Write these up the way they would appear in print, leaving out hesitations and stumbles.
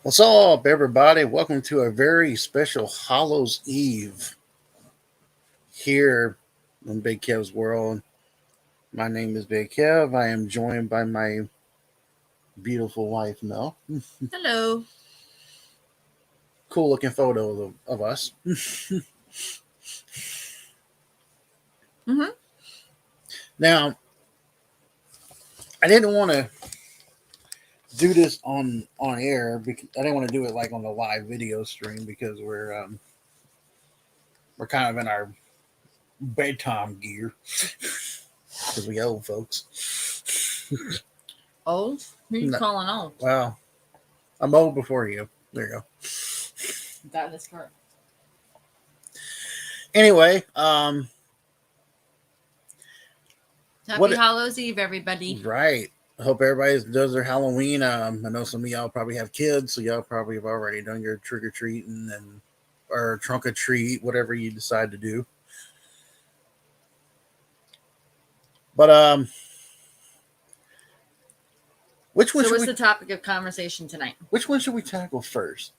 What's up, everybody? Welcome to a very special Hallows Eve here in Big Kev's world. My name is Big Kev. I am joined by my beautiful wife, Mel. Hello. Cool looking photo of us. Mm-hmm. Now, I didn't want to do this on air because I didn't want to do it like on the live video stream because we're kind of in our bedtime gear because we old folks. Old? Who you No, calling old? well, I'm old before you. There you go. That is correct. Anyway, Happy what? Hallows Eve, everybody. Right. I hope everybody does their Halloween. I know some of y'all probably have kids, so y'all probably have already done your trick or treating and or trunk or treat, whatever you decide to do. But which one So, should what's we? the topic of conversation tonight? Which one should we tackle first?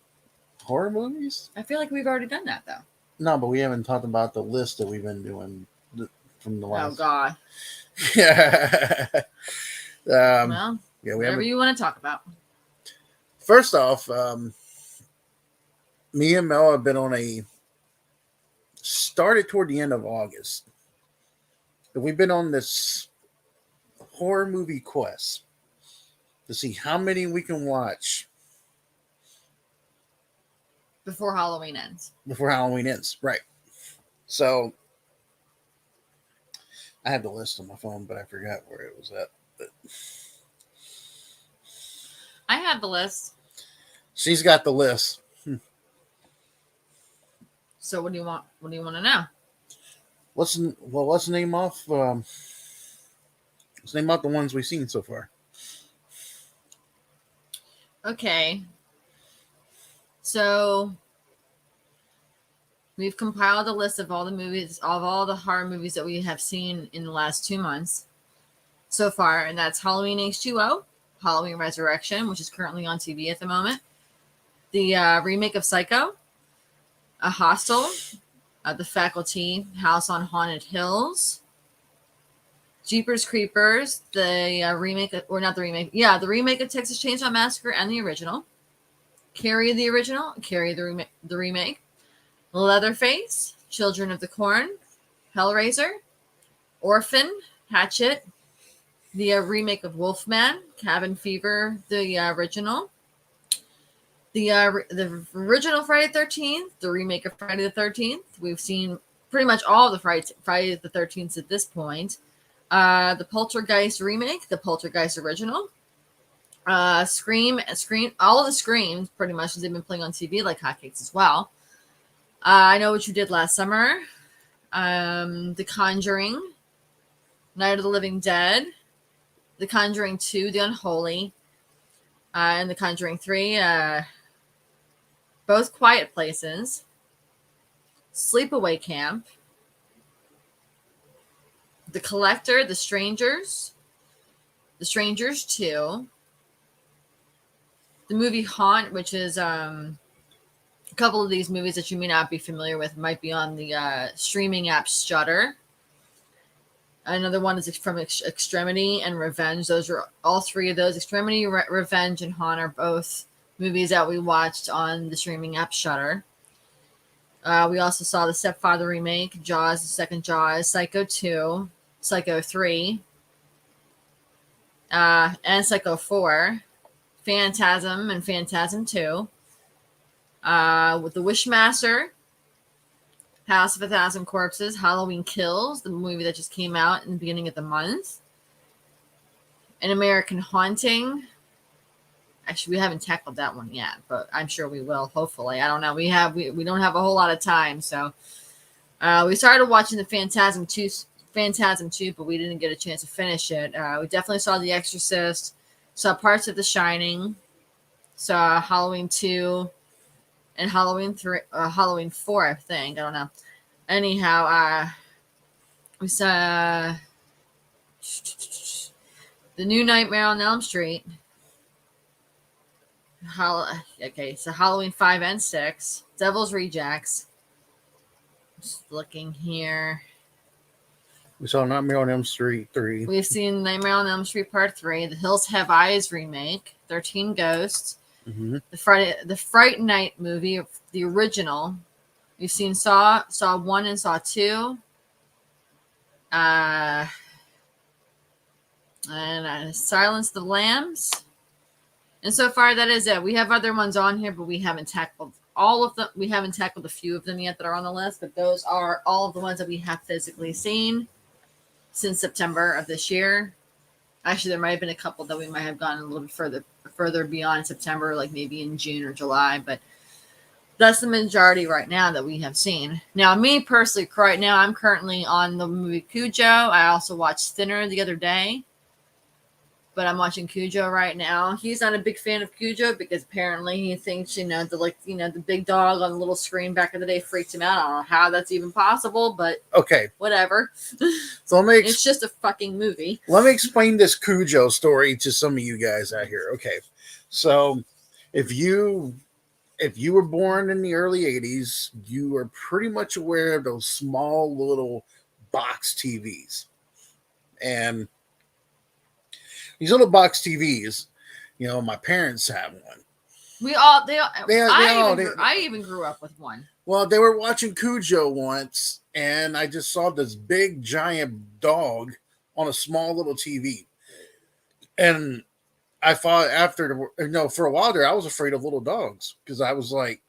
Horror movies? I feel like we've already done that, though. No, but we haven't talked about the list that we've been doing from the Oh, last. God. Yeah. Well, yeah, we whatever haven't. you want to talk about. First off, me and Mel have been on a started toward the end of August. We've been on this horror movie quest to see how many we can watch Before Halloween ends. before Halloween ends. Right. So I had the list on my phone, but I forgot where it was at. But I have the list. she's got the list. So, what do you want? What do you want to know? Let's name off. Let's name off the ones we've seen so far. Okay. So, we've compiled a list of all the movies, of all the horror movies that we have seen in the last 2 months so far, and that's Halloween H2O, Halloween Resurrection, which is currently on TV at the moment, the remake of Psycho, A Hostel, The Faculty, House on Haunted Hills, Jeepers Creepers, the remake, or not the remake, the remake of Texas Chainsaw Massacre and the original, Carrie the original, Carrie the remake, Leatherface, Children of the Corn, Hellraiser, Orphan, Hatchet, the remake of Wolfman, Cabin Fever, the original, the original Friday the 13th, the remake of Friday the 13th. We've seen pretty much all of the Friday the 13th at this point. The Poltergeist remake, the Poltergeist original, Scream, all of the Screams, pretty much, because they've been playing on TV like hotcakes as well. I Know What You Did Last Summer, The Conjuring, Night of the Living Dead, The Conjuring 2, The Unholy, and The Conjuring 3, both Quiet Places, Sleepaway Camp, The Collector, The Strangers 2, the movie Haunt, which is a couple of these movies that you may not be familiar with might be on the streaming app Shudder. Another one is from Extremity and Revenge. Those are all three of those. Extremity, Revenge, and Haunt are both movies that we watched on the streaming app Shudder. We also saw the Stepfather remake, Jaws, the second Jaws, Psycho 2, Psycho 3, and Psycho 4, Phantasm and Phantasm 2, with The Wishmaster, House of a Thousand Corpses, Halloween Kills, the movie that just came out in the beginning of the month, An American Haunting. Actually, we haven't tackled that one yet, but I'm sure we will, hopefully. I don't know. We don't have a whole lot of time, so we started watching the Phantasm 2, but we didn't get a chance to finish it. We definitely saw The Exorcist, saw parts of The Shining, saw Halloween 2, and Halloween 4, I think. I don't know. Anyhow, we saw The New Nightmare on Elm Street, Okay, so Halloween 5 and 6, Devil's Rejects. Just looking here. We saw Nightmare on Elm Street 3. We've seen Nightmare on Elm Street Part 3, The Hills Have Eyes remake, 13 Ghosts, Mm-hmm. the Fright Night movie, the original. We've seen Saw 1 and Saw 2. And Silence the Lambs. And so far, that is it. We have other ones on here, but we haven't tackled all of them. We haven't tackled a few of them yet that are on the list, but those are all of the ones that we have physically seen since September of this year. Actually, there might have been a couple that we might have gone a little bit further beyond September, like maybe in June or July, but that's the majority right now that we have seen. Now, me personally, right now, I'm currently on the movie Cujo. I also watched Thinner the other day, but I'm watching Cujo right now. He's not a big fan of Cujo because apparently he thinks, the big dog on the little screen back in the day freaked him out. I don't know how that's even possible, but Okay, whatever. so It's just a fucking movie. let me explain this Cujo story to some of you guys out here. Okay, so if you were born in the early 80s, you are pretty much aware of those small little box TVs. And these little box TVs, my parents have one. I even grew up with one. Well, they were watching Cujo once, and I just saw this big giant dog on a small little TV. And I thought for a while there, I was afraid of little dogs because I was like,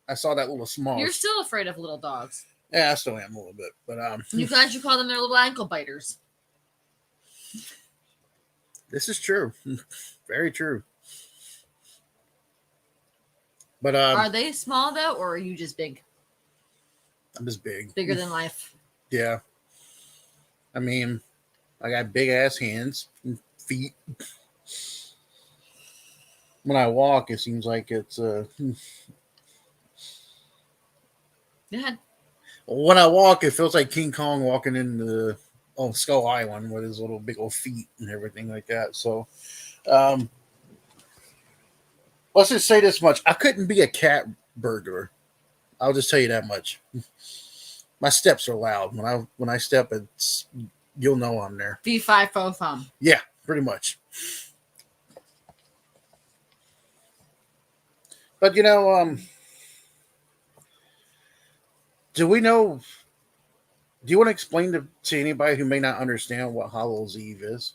I saw that little small. You're still afraid of little dogs. Yeah, I still am a little bit, but you call them their little ankle biters. This is true, very true. But are they small though, or are you just big? I'm just big, bigger than life. Yeah, I mean, I got big ass hands and feet. When I walk, it seems like it's Yeah. When I walk, it feels like King Kong walking on Skull Island with his little big old feet and everything like that. So, let's just say this much: I couldn't be a cat burglar. I'll just tell you that much. My steps are loud. When I step, you'll know I'm there. V5 faux thumb. Yeah, pretty much. But do we know? Do you want to explain to anybody who may not understand what HallowsEve is?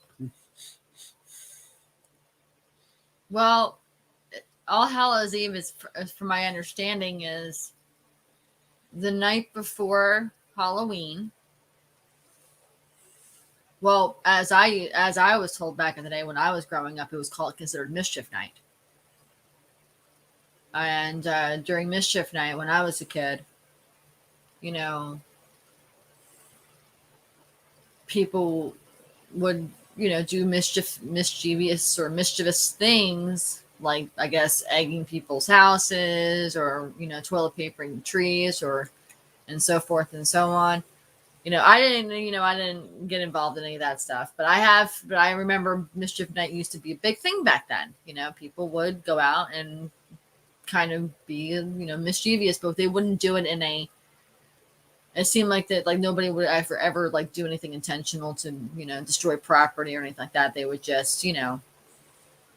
Well, All Hallows Eve is, from my understanding, is the night before Halloween. Well, as I was told back in the day when I was growing up, it was considered Mischief Night. And during Mischief Night, when I was a kid, people would, do mischievous things, like, I guess, egging people's houses or, toilet papering trees and so forth and so on. I didn't get involved in any of that stuff, but I remember Mischief Night used to be a big thing back then. People would go out and kind of be, mischievous, but they wouldn't do it it seemed like that, like, nobody would ever like do anything intentional to, destroy property or anything like that. They would just,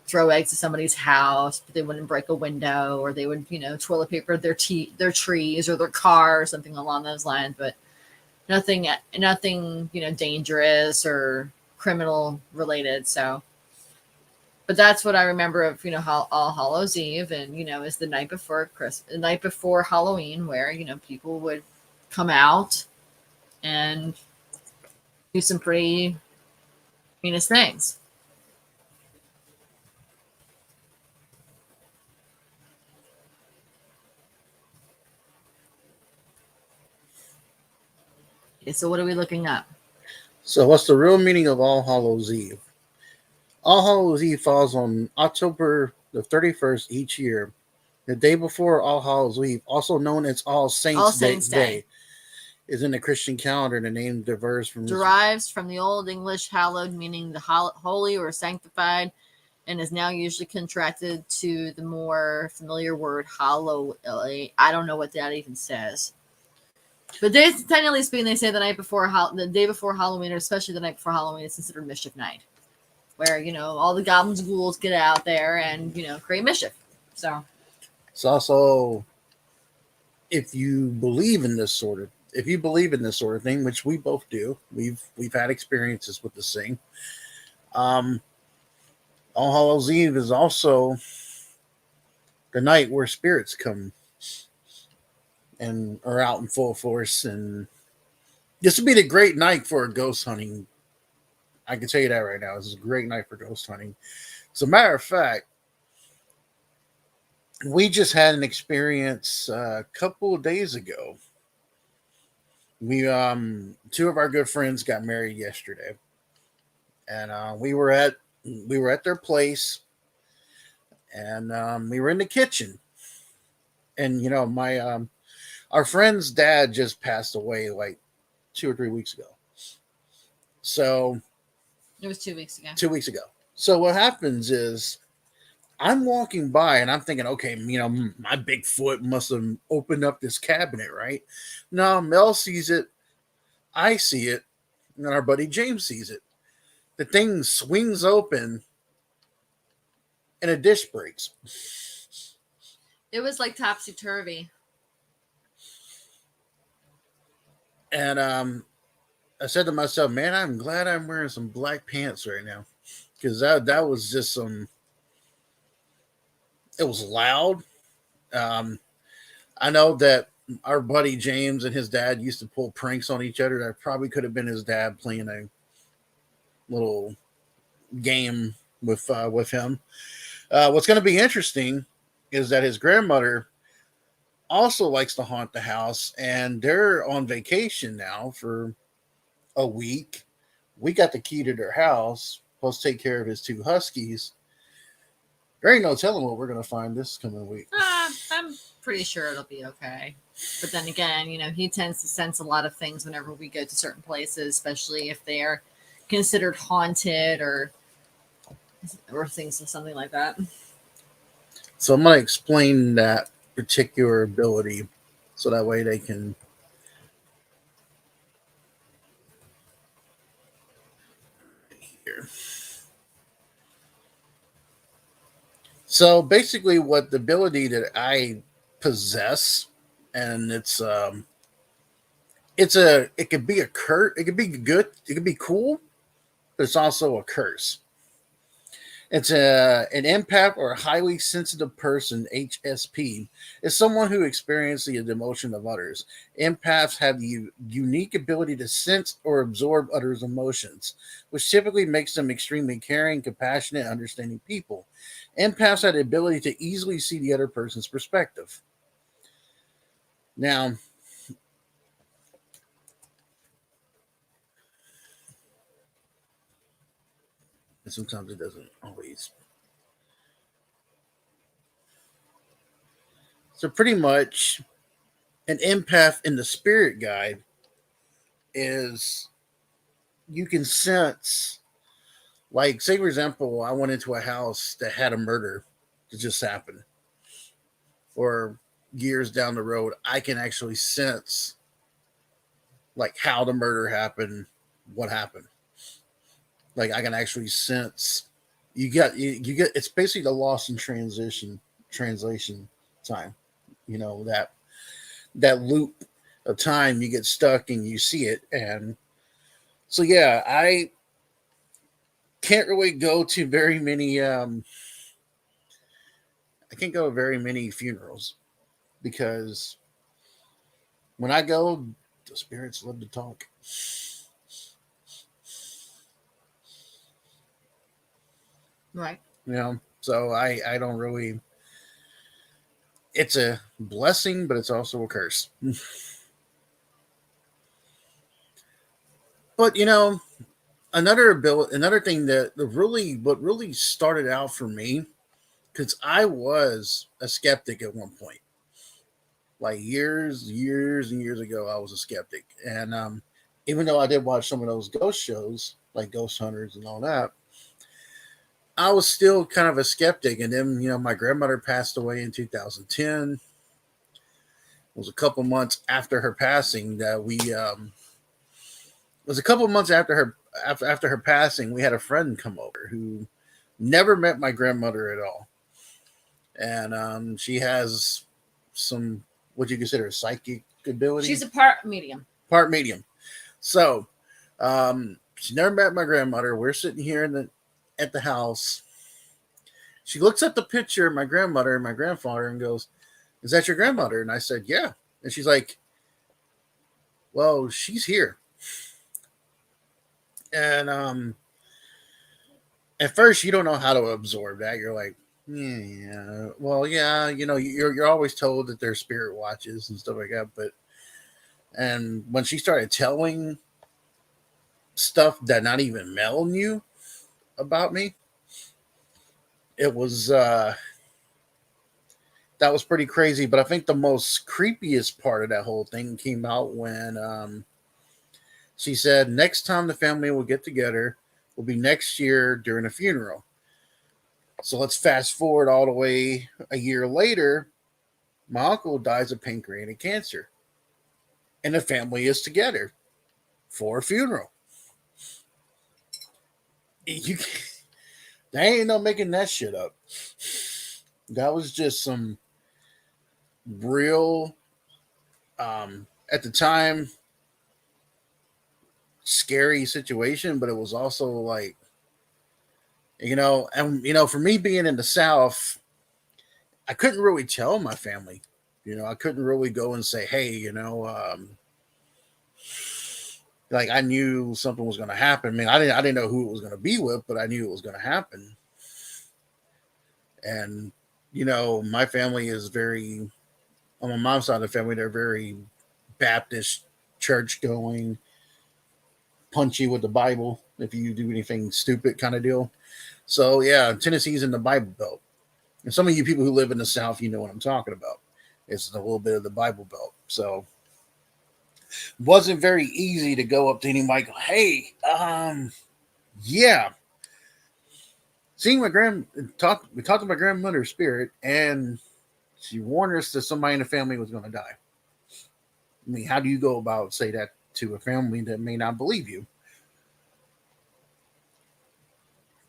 throw eggs at somebody's house, but they wouldn't break a window, or they would, toilet paper their trees or their car or something along those lines, but nothing, dangerous or criminal related. So, but that's what I remember of, All Hallows Eve, and, is the night before Halloween, where, people would come out and do some pretty heinous things. Okay, so what are we looking up? So what's the real meaning of All Hallows Eve? All Hallows Eve falls on October the 31st each year, the day before All Hallows Eve, also known as All Saints Day, is in the Christian calendar. The name derives from the Old English hallowed, meaning the holy or sanctified, and is now usually contracted to the more familiar word hollow. I don't know what that even says. But technically speaking, they say the night before, the day before Halloween, or especially the night before Halloween, is considered mischief night, where all the goblins and ghouls get out there and create mischief. So it's also, if you believe in this sort of thing, which we both do, we've had experiences with this thing. All Hallows Eve is also the night where spirits come and are out in full force, and this would be the great night for ghost hunting. I can tell you that right now. This is a great night for ghost hunting. As a matter of fact, we just had an experience a couple of days ago. We two of our good friends got married yesterday, and we were at their place, and we were in the kitchen, and my our friend's dad just passed away like 2 or 3 weeks ago. So it was 2 weeks ago. 2 weeks ago. So what happens is I'm walking by and I'm thinking, okay, my big foot must have opened up this cabinet, right? No, Mel sees it, I see it, and our buddy James sees it. The thing swings open and a dish breaks. It was like topsy-turvy. And I said to myself, man, I'm glad I'm wearing some black pants right now. Because that was just some. It was loud. I know that our buddy James and his dad used to pull pranks on each other. That probably could have been his dad playing a little game with him. What's going to be interesting is that his grandmother also likes to haunt the house, and they're on vacation now for a week. We got the key to their house, plus take care of his two huskies. There ain't no telling what we're going to find this coming week. I'm pretty sure it'll be okay. But then again, he tends to sense a lot of things whenever we go to certain places, especially if they are considered haunted or things or something like that. So I'm going to explain that particular ability so that way they can here. So basically what the ability that I possess, and it could be a curse, it could be good, it could be cool, but it's also a curse. It's an empath or a highly sensitive person, HSP, is someone who experiences the emotion of others. Empaths have the unique ability to sense or absorb others' emotions, which typically makes them extremely caring, compassionate, and understanding people. Empaths have the ability to easily see the other person's perspective. Now, sometimes it doesn't always. So pretty much an empath in the spirit guide is you can sense, like, say for example, I went into a house that had a murder that just happened, or years down the road, I can actually sense like how the murder happened, what happened. Like I can actually sense you get it's basically the lost in translation time. That loop of time, you get stuck and you see it. And so yeah, I can't really go to very many I can't go to very many funerals because when I go, the spirits love to talk. Right. So I don't really. It's a blessing, but it's also a curse. But another thing that what really started out for me, because I was a skeptic at one point, like years and years ago, I was a skeptic, and even though I did watch some of those ghost shows, like Ghost Hunters and all that, I was still kind of a skeptic. And then, my grandmother passed away in 2010. It was a couple months after her passing that it was a couple months after her passing, we had a friend come over who never met my grandmother at all. And she has some, what you consider, psychic ability. She's a part medium. Part medium. So she never met my grandmother. We're sitting here at the house. She looks at the picture of my grandmother and my grandfather and goes, "Is that your grandmother?" And I said, "Yeah." And she's like, "Well, she's here." And at first you don't know how to absorb that. You're like, yeah, well, yeah, you're always told that there's spirit watches and stuff like that. And when she started telling stuff that not even Mel knew about me, it was that was pretty crazy. But I think the most creepiest part of that whole thing came out when she said next time the family will get together will be next year during a funeral. So let's fast forward all the way a year later. My uncle dies of pancreatic cancer, and the family is together for a funeral. They ain't no making that shit up. That was just some real, at the time, scary situation, but it was also like, for me being in the South, I couldn't really tell my family. I couldn't really go and say, "Hey, like I knew something was going to happen." I mean, I didn't know who it was going to be with, but I knew it was going to happen. And my family is very, on my mom's side of the family, they're very Baptist, church going, punchy with the Bible if you do anything stupid kind of deal. So yeah, Tennessee's in the Bible Belt. And some of you people who live in the South, you know what I'm talking about. It's a little bit of the Bible Belt. So it wasn't very easy to go up to anybody and go, "Hey, yeah. Seeing we talked to my grandmother's spirit, and she warned us that somebody in the family was going to die." I mean, how do you go about say that to a family that may not believe you?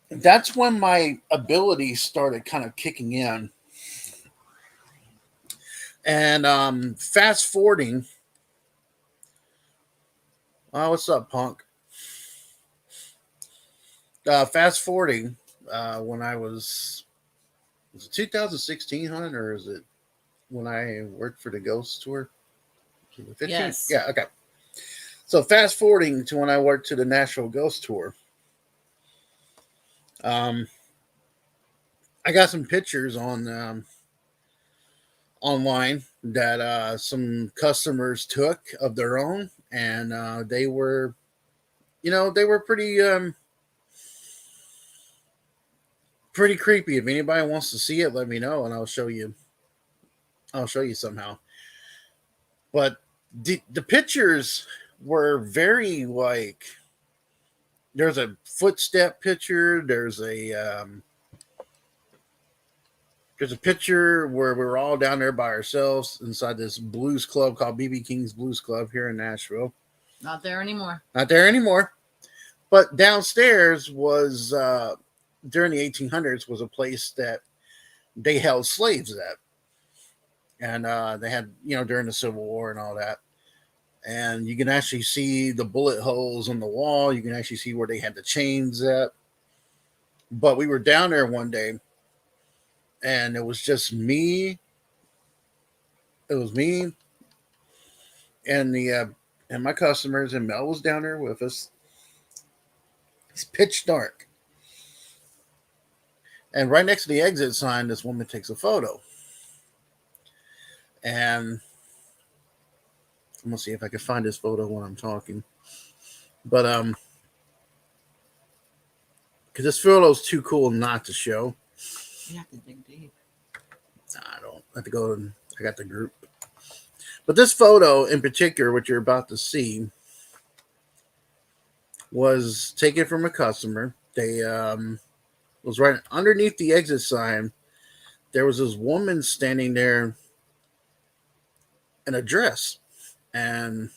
That's when my abilities started kind of kicking in. And fast forwarding, what's up, punk? Fast forwarding, when I was it 2016, hun, or is it when I worked for the Ghost Tour? Yes. Yeah, okay. So fast forwarding to when I worked to the Nashville Ghost Tour. I got some pictures on online that some customers took of their own, and they were pretty creepy. If anybody wants to see it, let me know, and I'll show you somehow. But the pictures were very like, there's a footstep picture. There's a picture where we were all down there by ourselves inside this blues club called BB King's Blues Club here in Nashville. Not there anymore. Not there anymore. But downstairs was, during the 1800s, was a place that they held slaves at. And they had, during the Civil War and all that. And you can actually see the bullet holes on the wall. You can actually see where they had the chains at. But we were down there one day, and it was just me. It was me and and my customers, and Mel was down there with us. It's pitch dark. And right next to the exit sign, this woman takes a photo. And I'm gonna see if I can find this photo when I'm talking. But because this photo's too cool not to show. You have to dig deep. I don't have to go. I got the group. But this photo in particular, what you're about to see, was taken from a customer. They was right underneath the exit sign. There was this woman standing there in a dress. And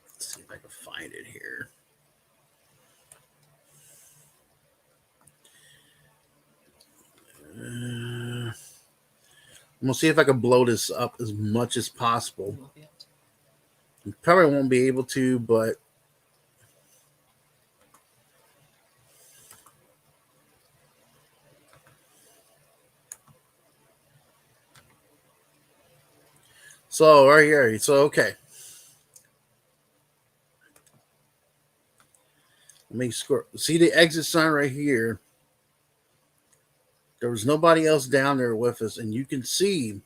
let's see if I can find it here. I'm gonna see if I can blow this up as much as possible. Probably won't be able to, but so right here. So okay, let me score. See the exit sign right here. There was nobody else down there with us, and you can see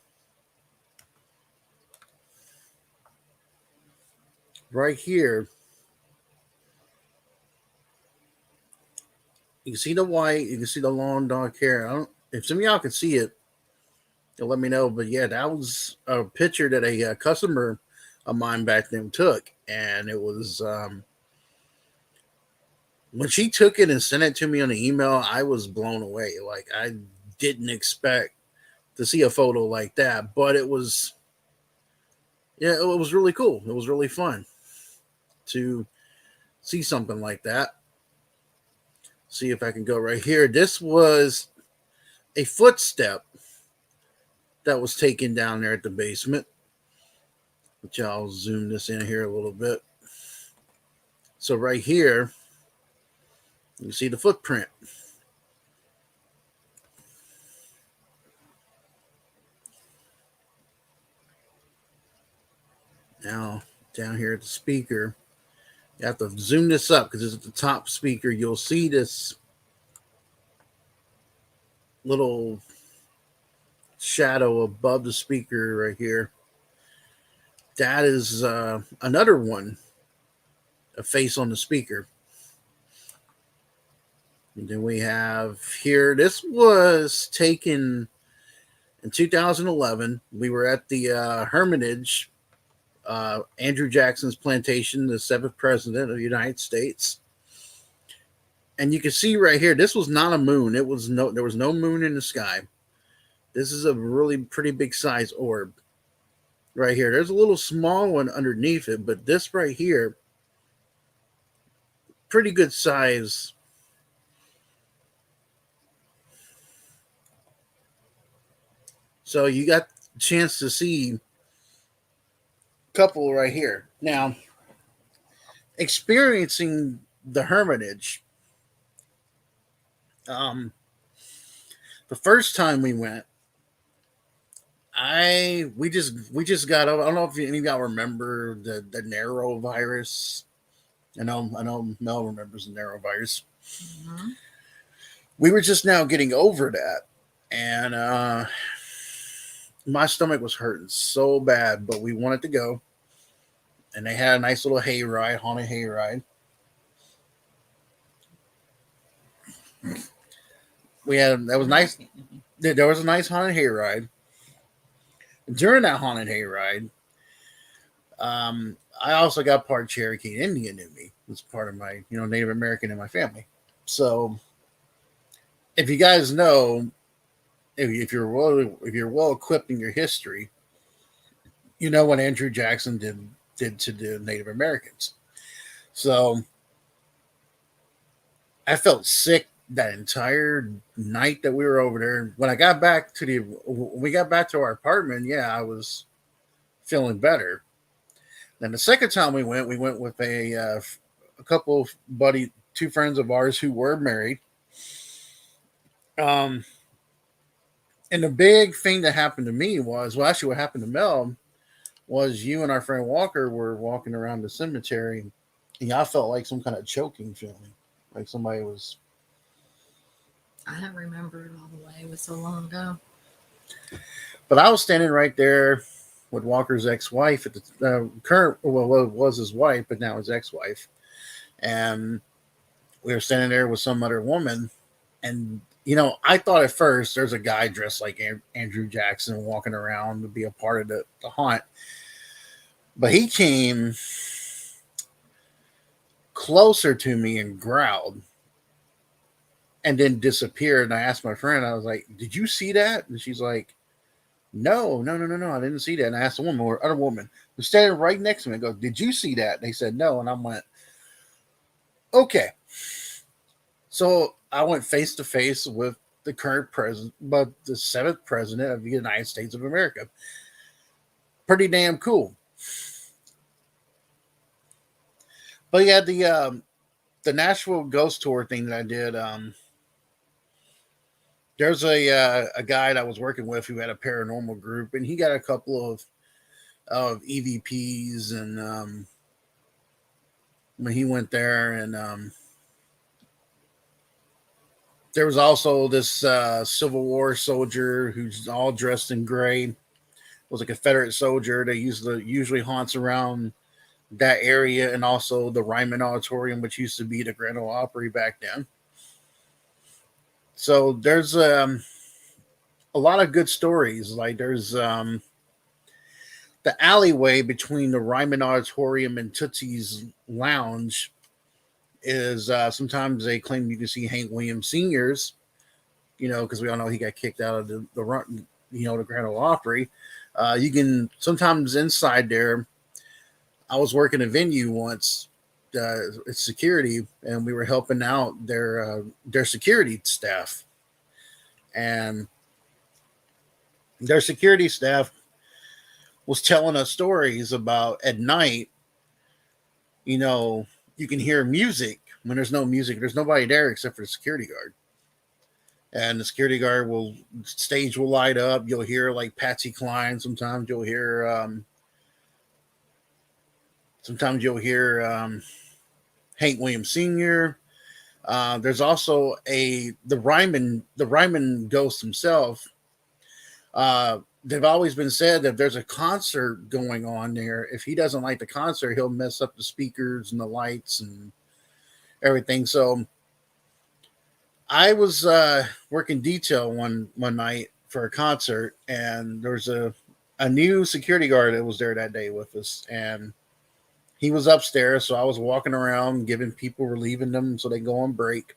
right here. You can see the white. You can see the long dark hair. I don't. If some of y'all can see it, you'll let me know. But yeah, that was a picture that a customer of mine back then took, and it was when she took it and sent it to me on the email. I was blown away. Like I didn't expect to see a photo like that, but it was yeah, it was really cool. It was really fun to see something like that. See if I can go right here. This was a footstep that was taken down there at the basement. Which I'll zoom this in here a little bit. So right here, you see the footprint. Now, down here at the speaker, you have to zoom this up because it's at the top speaker. You'll see this little shadow above the speaker right here. That is another one, a face on the speaker. And then we have here, this was taken in 2011. We were at the Hermitage, Andrew Jackson's plantation, the 7th president of the United States. And you can see right here, this was not a moon. There was no moon in the sky. This is a really pretty big size orb right here. There's a little small one underneath it, but this right here, pretty good size. So you got a chance to see a couple right here. Now, experiencing the Hermitage, the first time we went, we just got over. I don't know if any of y'all remember the Nero virus. I know Mel remembers the Nero virus. Mm-hmm. We were just now getting over that, and my stomach was hurting so bad, but we wanted to go, and they had a nice little hayride, haunted hayride. That was nice. There was a nice haunted hayride. During that haunted hayride, I also got part Cherokee Indian in me. It's part of my, Native American in my family. So, if you guys know, if you're well equipped in your history, you know what Andrew Jackson did to the Native Americans. So, I felt sick that entire night that we were over there. When we got back to our apartment, yeah, I was feeling better. Then the second time we went with a couple of two friends of ours who were married. And the big thing that happened to me actually what happened to Mel was you and our friend Walker were walking around the cemetery, and I felt like some kind of choking feeling, like somebody was. I don't remember it all the way. It was so long ago. But I was standing right there with Walker's ex-wife at the current, well, it was his wife, but now his ex-wife. And we were standing there with some other woman. And, I thought at first there's a guy dressed like Andrew Jackson walking around to be a part of the haunt. But he came closer to me and growled. and then disappeared. And I asked my friend, I was like, "Did you see that?" And she's like, "No, no, no, no, no, I didn't see that." And I asked a woman, or other woman who's standing right next to me, and goes, "Did you see that?" And they said no, and I went, "Okay." So I went face to face with the current president, but the seventh president of the United States of America. Pretty damn cool. But yeah, the Nashville Ghost Tour thing that I did. There's a guy that I was working with who had a paranormal group, and he got a couple of EVPs, and when he went there, and there was also this Civil War soldier who's all dressed in gray. Was a Confederate soldier that usually haunts around that area, and also the Ryman Auditorium, which used to be the Grand Ole Opry back then. So there's a lot of good stories. Like there's the alleyway between the Ryman Auditorium and Tootsie's Lounge is sometimes they claim you can see Hank Williams Sr.'s, because we all know he got kicked out of the run, the Grand Ole Opry. You can sometimes inside there. I was working a venue once, it's security, and we were helping out their security staff, and their security staff was telling us stories about at night. You can hear music when there's no music. There's nobody there except for the security guard. And the security guard stage will light up. You'll hear like Patsy Cline. Sometimes you'll hear Hank Williams Sr. There's also the Ryman ghost himself. They've always been said that if there's a concert going on there, if he doesn't like the concert, he'll mess up the speakers and the lights and everything. So I was working detail one night for a concert, and there was a new security guard that was there that day with us, and he was upstairs. So I was walking around giving people, relieving them so they go on break.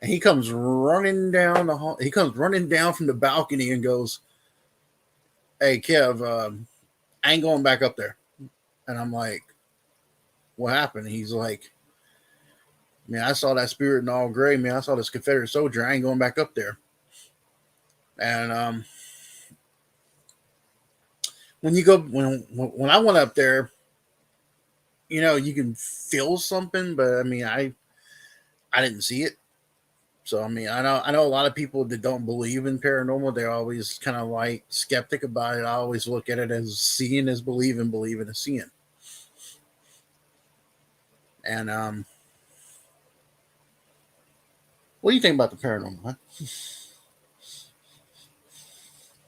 And he comes running down the hall. He comes running down from the balcony and goes, "Hey, Kev, I ain't going back up there." And I'm like, "What happened?" He's like, "Man, I saw that spirit in all gray. Man, I saw this Confederate soldier. I ain't going back up there." And when I went up there, you can feel something, but I mean, I didn't see it. So I mean, I know a lot of people that don't believe in paranormal. They're always kind of like skeptic about it. I always look at it as seeing is believing, believing is seeing. And what do you think about the paranormal? Huh?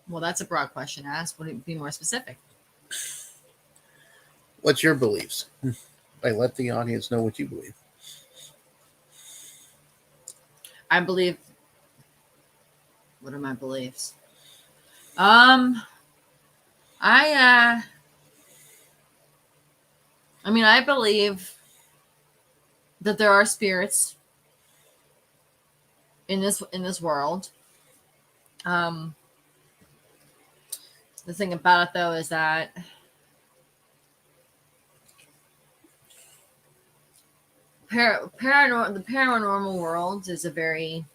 Well, that's a broad question to ask. Would it be more specific? What's your beliefs? Let the audience know what you believe. I believe. What are my beliefs? I believe that there are spirits in this world. The thing about it, though, is that the paranormal world is a very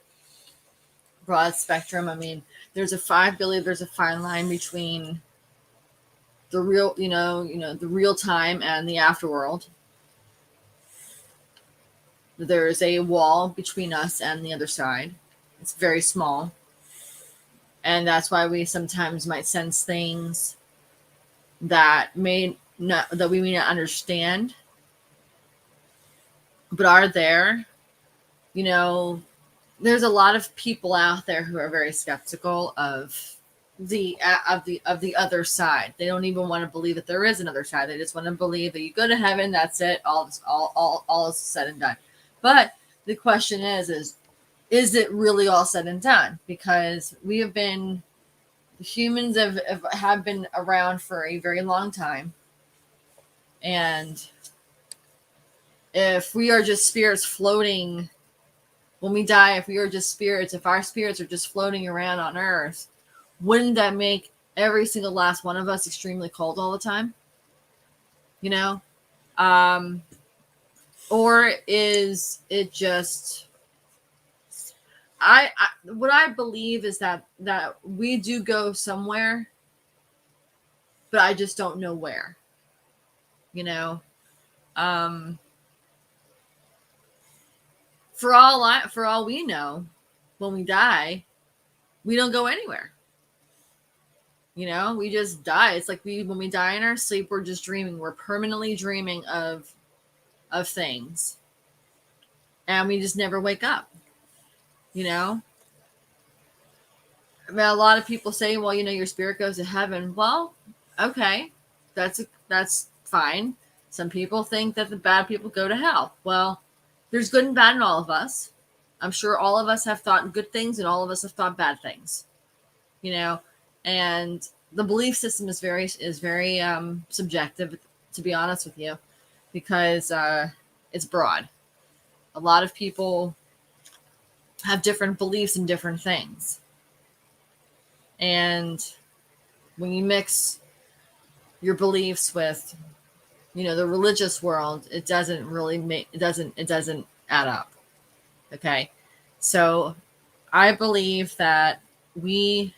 broad spectrum. I mean, I believe there's a fine line between the real, the real time and the afterworld. There's a wall between us and the other side. It's very small. And that's why we sometimes might sense things that we may not understand, but are there. There's a lot of people out there who are very skeptical of the other side. They don't even want to believe that there is another side. They just want to believe that you go to heaven. That's it. All is said and done. But the question is it really all said and done? Because humans have been around for a very long time, and if we are just spirits floating when we die, if we are just spirits, if our spirits are just floating around on Earth, wouldn't that make every single last one of us extremely cold all the time? You know? Or is it just what I believe is that we do go somewhere, but I just don't know where. You know? For all we know, when we die, we don't go anywhere. You know, we just die. It's like when we die in our sleep, we're just dreaming. We're permanently dreaming of things. And we just never wake up. You know? I mean, a lot of people say, well, you know, your spirit goes to heaven. Well, okay. That's fine. Some people think that the bad people go to hell. Well, there's good and bad in all of us. I'm sure all of us have thought good things and all of us have thought bad things. You know? And the belief system is very subjective, to be honest with you, because it's broad. A lot of people have different beliefs in different things. And when you mix your beliefs with, you know, the religious world, it doesn't add up. Okay. So I believe that we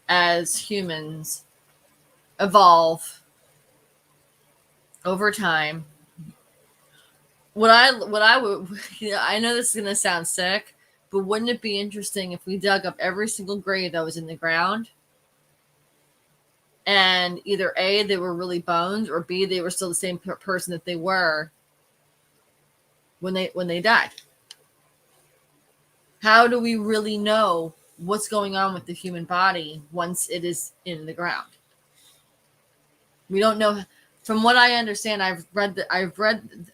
as humans evolve over time. What I would, you know, I know this is going to sound sick, but wouldn't it be interesting if we dug up every single grave that was in the ground, and either A, they were really bones, or B, they were still the same person that they were when they died? How do we really know what's going on with the human body once it is in the ground? We don't know. From what I understand, I've read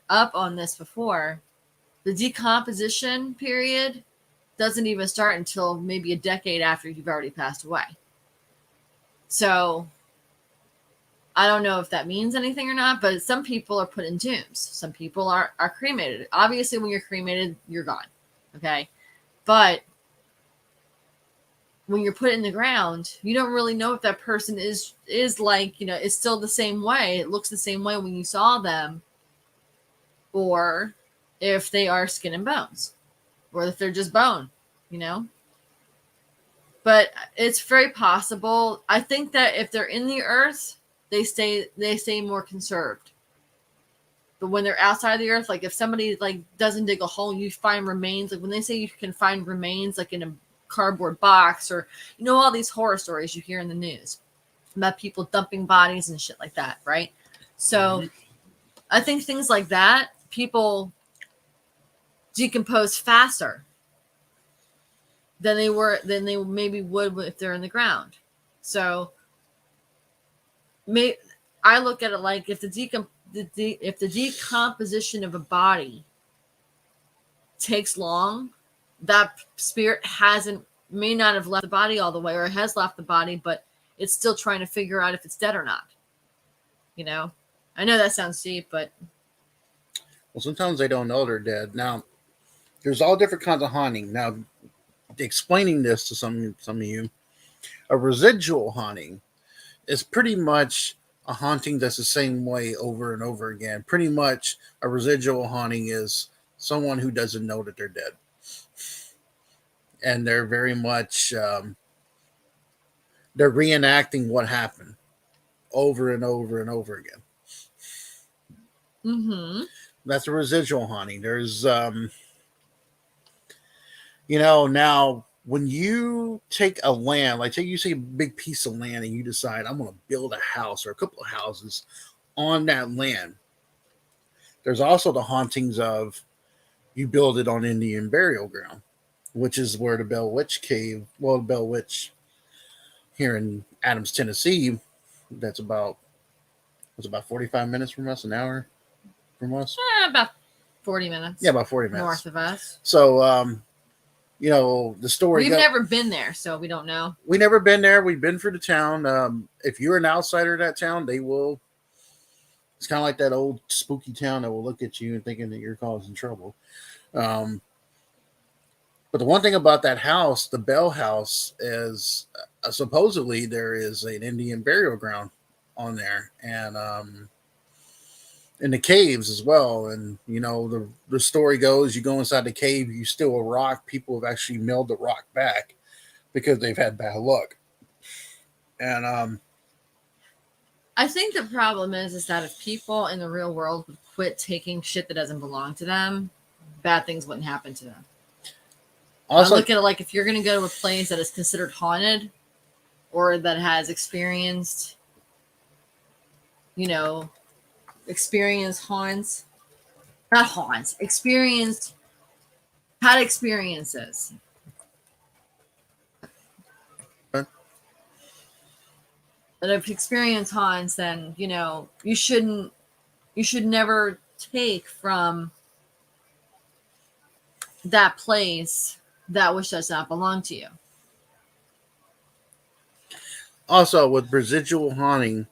up on this before. The decomposition period doesn't even start until maybe a decade after you've already passed away. So I don't know if that means anything or not, but some people are put in tombs. Some people are cremated. Obviously, when you're cremated, you're gone. Okay. But when you're put in the ground, you don't really know if that person is like, you know, it's still the same way. It looks the same way when you saw them, or if they are skin and bones, or if they're just bone, you know. But it's very possible. I think that if they're in the earth, they stay more conserved. But when they're outside the earth, like if somebody like doesn't dig a hole, you find remains. Like when they say you can find remains, like in a cardboard box, or you know, all these horror stories you hear in the news about people dumping bodies and shit like that, right? So I think things like that, people decompose faster than they maybe would if they're in the ground. So I look at it like if the decomposition of a body takes long, that spirit may not have left the body all the way, or has left the body, but it's still trying to figure out if it's dead or not. You know, I know that sounds deep, but well, sometimes they don't know they're dead. Now, there's all different kinds of haunting. Now, explaining this to some of you, a residual haunting is pretty much a haunting that's the same way over and over again. Pretty much, a residual haunting is someone who doesn't know that they're dead, and they're very much they're reenacting what happened over and over and over again. That's a residual haunting. There's you know, now when you take a land, like say you see a big piece of land and you decide I'm going to build a house or a couple of houses on that land, there's also the hauntings of you build it on Indian burial ground, which is where the Bell Witch Cave, well, the Bell Witch here in Adams, Tennessee, that's about 45 minutes from us, an hour from us. About 40 minutes. Yeah, about 40 minutes north of us. So, you know, the story. We've never been there, so we don't know. We never been there. We've been through the town. If you're an outsider of that town, they will. It's kind of like that old spooky town that will look at you and thinking that you're causing trouble. But the one thing about that house, the Bell House, is supposedly there is an Indian burial ground on there, and in the caves as well. And the story goes, you go inside the cave, you steal a rock. People have actually mailed the rock back because they've had bad luck. And I think the problem is that if people in the real world would quit taking shit that doesn't belong to them, bad things wouldn't happen to them. also, I look at it like if you're going to go to a place that is considered haunted or that has experienced, experienced haunts, not haunts, had experiences. That have experienced haunts, then you should never take from that place that which does not belong to you. also with residual haunting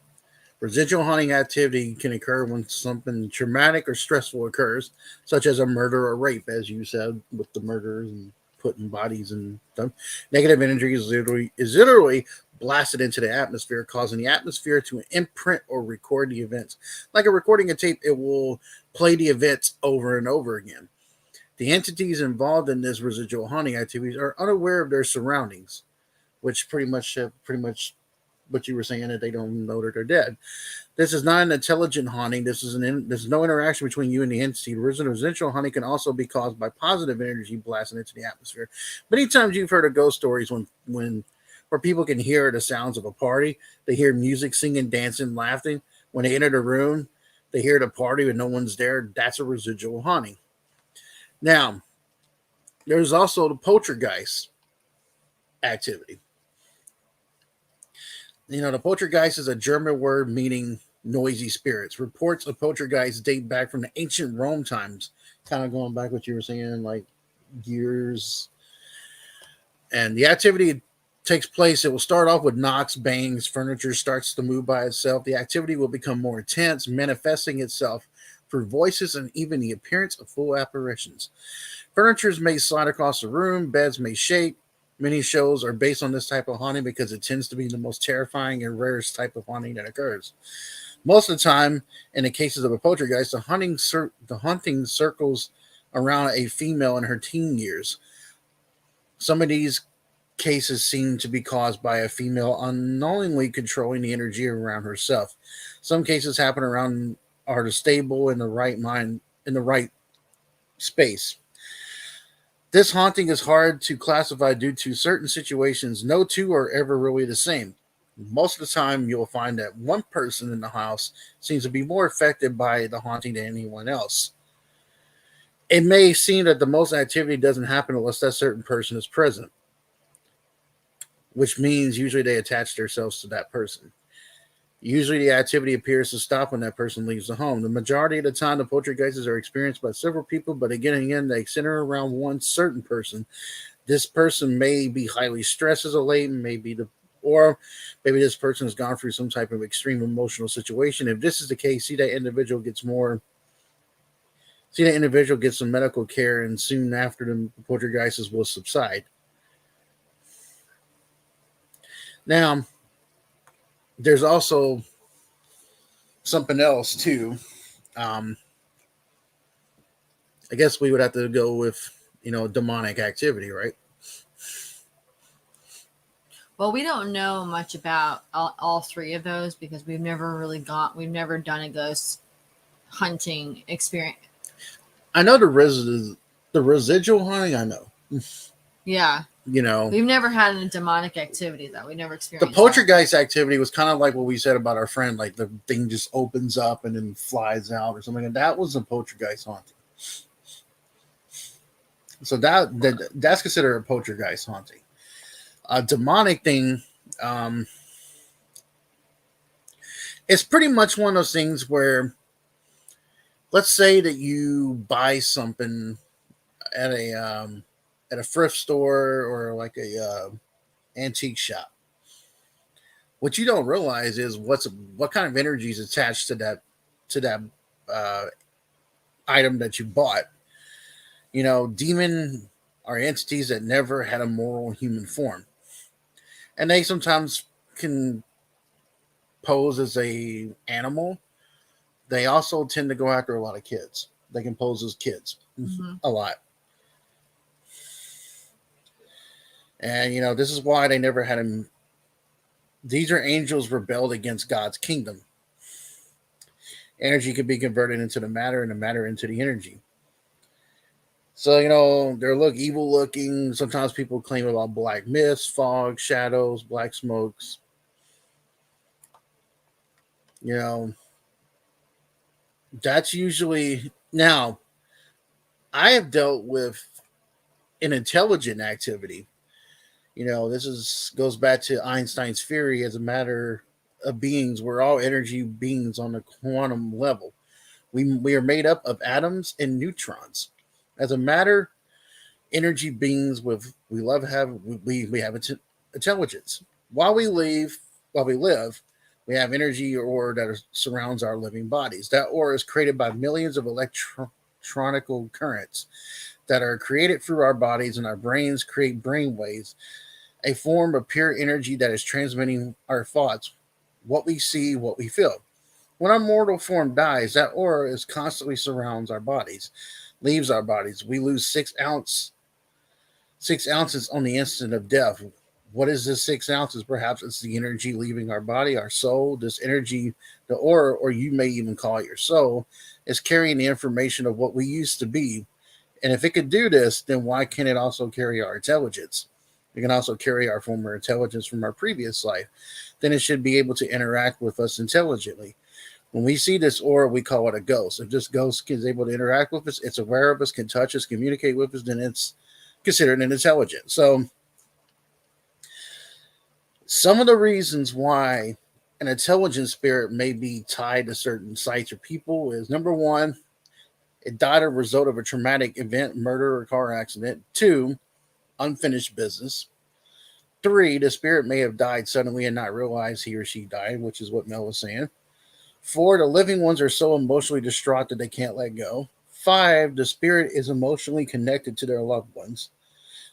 activity can occur when something traumatic or stressful occurs, such as a murder or rape, as you said, with the murders and putting bodies and stuff. Negative energy is literally blasted into the atmosphere, causing the atmosphere to imprint or record the events. Like a recording a tape, it will play the events over and over again. The entities involved in this residual haunting activities are unaware of their surroundings, which pretty much what you were saying, that they don't know that they're dead. This is not an intelligent haunting. There's no interaction between you and the entity. Residual haunting can also be caused by positive energy blasting into the atmosphere. Many times you've heard of ghost stories where people can hear the sounds of a party. They hear music, singing, dancing, laughing. When they enter the room, they hear the party and no one's there. That's a residual haunting. Now, there's also the poltergeist activity. The poltergeist is a German word meaning noisy spirits. Reports of poltergeists date back from the ancient Rome times, kind of going back what you were saying, like years. And the activity takes place. It will start off with knocks, bangs, furniture starts to move by itself. The activity will become more intense, manifesting itself through voices and even the appearance of full apparitions. Furniture may slide across the room, beds may shake. Many shows are based on this type of haunting because it tends to be the most terrifying and rarest type of haunting that occurs. Most of the time, in the cases of a poltergeist, the haunting circles around a female in her teen years. Some of these cases seem to be caused by a female unknowingly controlling the energy around herself. Some cases happen around are stable in the right mind, in the right space. This haunting is hard to classify due to certain situations. No two are ever really the same. Most of the time, you'll find that one person in the house seems to be more affected by the haunting than anyone else. It may seem that the most activity doesn't happen unless that certain person is present, which means usually they attach themselves to that person. Usually the activity appears to stop when that person leaves the home. The majority of the time, the poltergeists are experienced by several people, but again and again, they center around one certain person. This person may be highly stressed as a late, or maybe this person has gone through some type of extreme emotional situation. If this is the case, see that individual gets some medical care, and soon after the poltergeists will subside. Now, there's also something else too. I guess we would have to go with demonic activity, right? Well, we don't know much about all three of those because we've never done a ghost hunting experience. I know the residual haunting. I know. Yeah. We've never had a demonic activity though. We never experienced the poltergeist activity was kind of like what we said about our friend, like the thing just opens up and then flies out or something. And that was a poltergeist haunting. So that's considered a poltergeist haunting. A demonic thing, it's pretty much one of those things where, let's say that you buy something at a thrift store or like a antique shop. What you don't realize is what kind of energy is attached to that item that you bought. Demon are entities that never had a moral human form. And they sometimes can pose as a animal. They also tend to go after a lot of kids. They can pose as kids Mm-hmm. a lot. And, this is why they never had him. These are angels rebelled against God's kingdom. Energy could be converted into the matter and the matter into the energy. So, they're evil looking. Sometimes people claim about black mist, fog, shadows, black smokes. You know, that's usually. Now, I have dealt with an intelligent activity. This goes back to Einstein's theory as a matter of beings. We're all energy beings on the quantum level. We are made up of atoms and neutrons. As a matter, energy beings with we have intelligence. While we live, we have energy or that surrounds our living bodies. That aura is created by millions of electronical currents that are created through our bodies, and our brains create brain waves, a form of pure energy that is transmitting our thoughts, what we see, what we feel. When our mortal form dies, that aura is constantly surrounds our bodies, leaves our bodies. We lose 6 ounces on the instant of death. What is this 6 ounces? Perhaps it's the energy leaving our body, our soul. This energy, the aura, or you may even call it your soul, is carrying the information of what we used to be. And if it could do this, then why can't it also carry our intelligence? It can also carry our former intelligence from our previous life. Then it should be able to interact with us intelligently. When we see this aura, we call it a ghost. If this ghost is able to interact with us, it's aware of us, can touch us, communicate with us, then it's considered an intelligence. So some of the reasons why an intelligent spirit may be tied to certain sites or people is: number one, it died as a result of a traumatic event, murder, or car accident. Two, unfinished business. Three, the spirit may have died suddenly and not realize he or she died, which is what Mel was saying. Four, the living ones are so emotionally distraught that they can't let go. Five, the spirit is emotionally connected to their loved ones.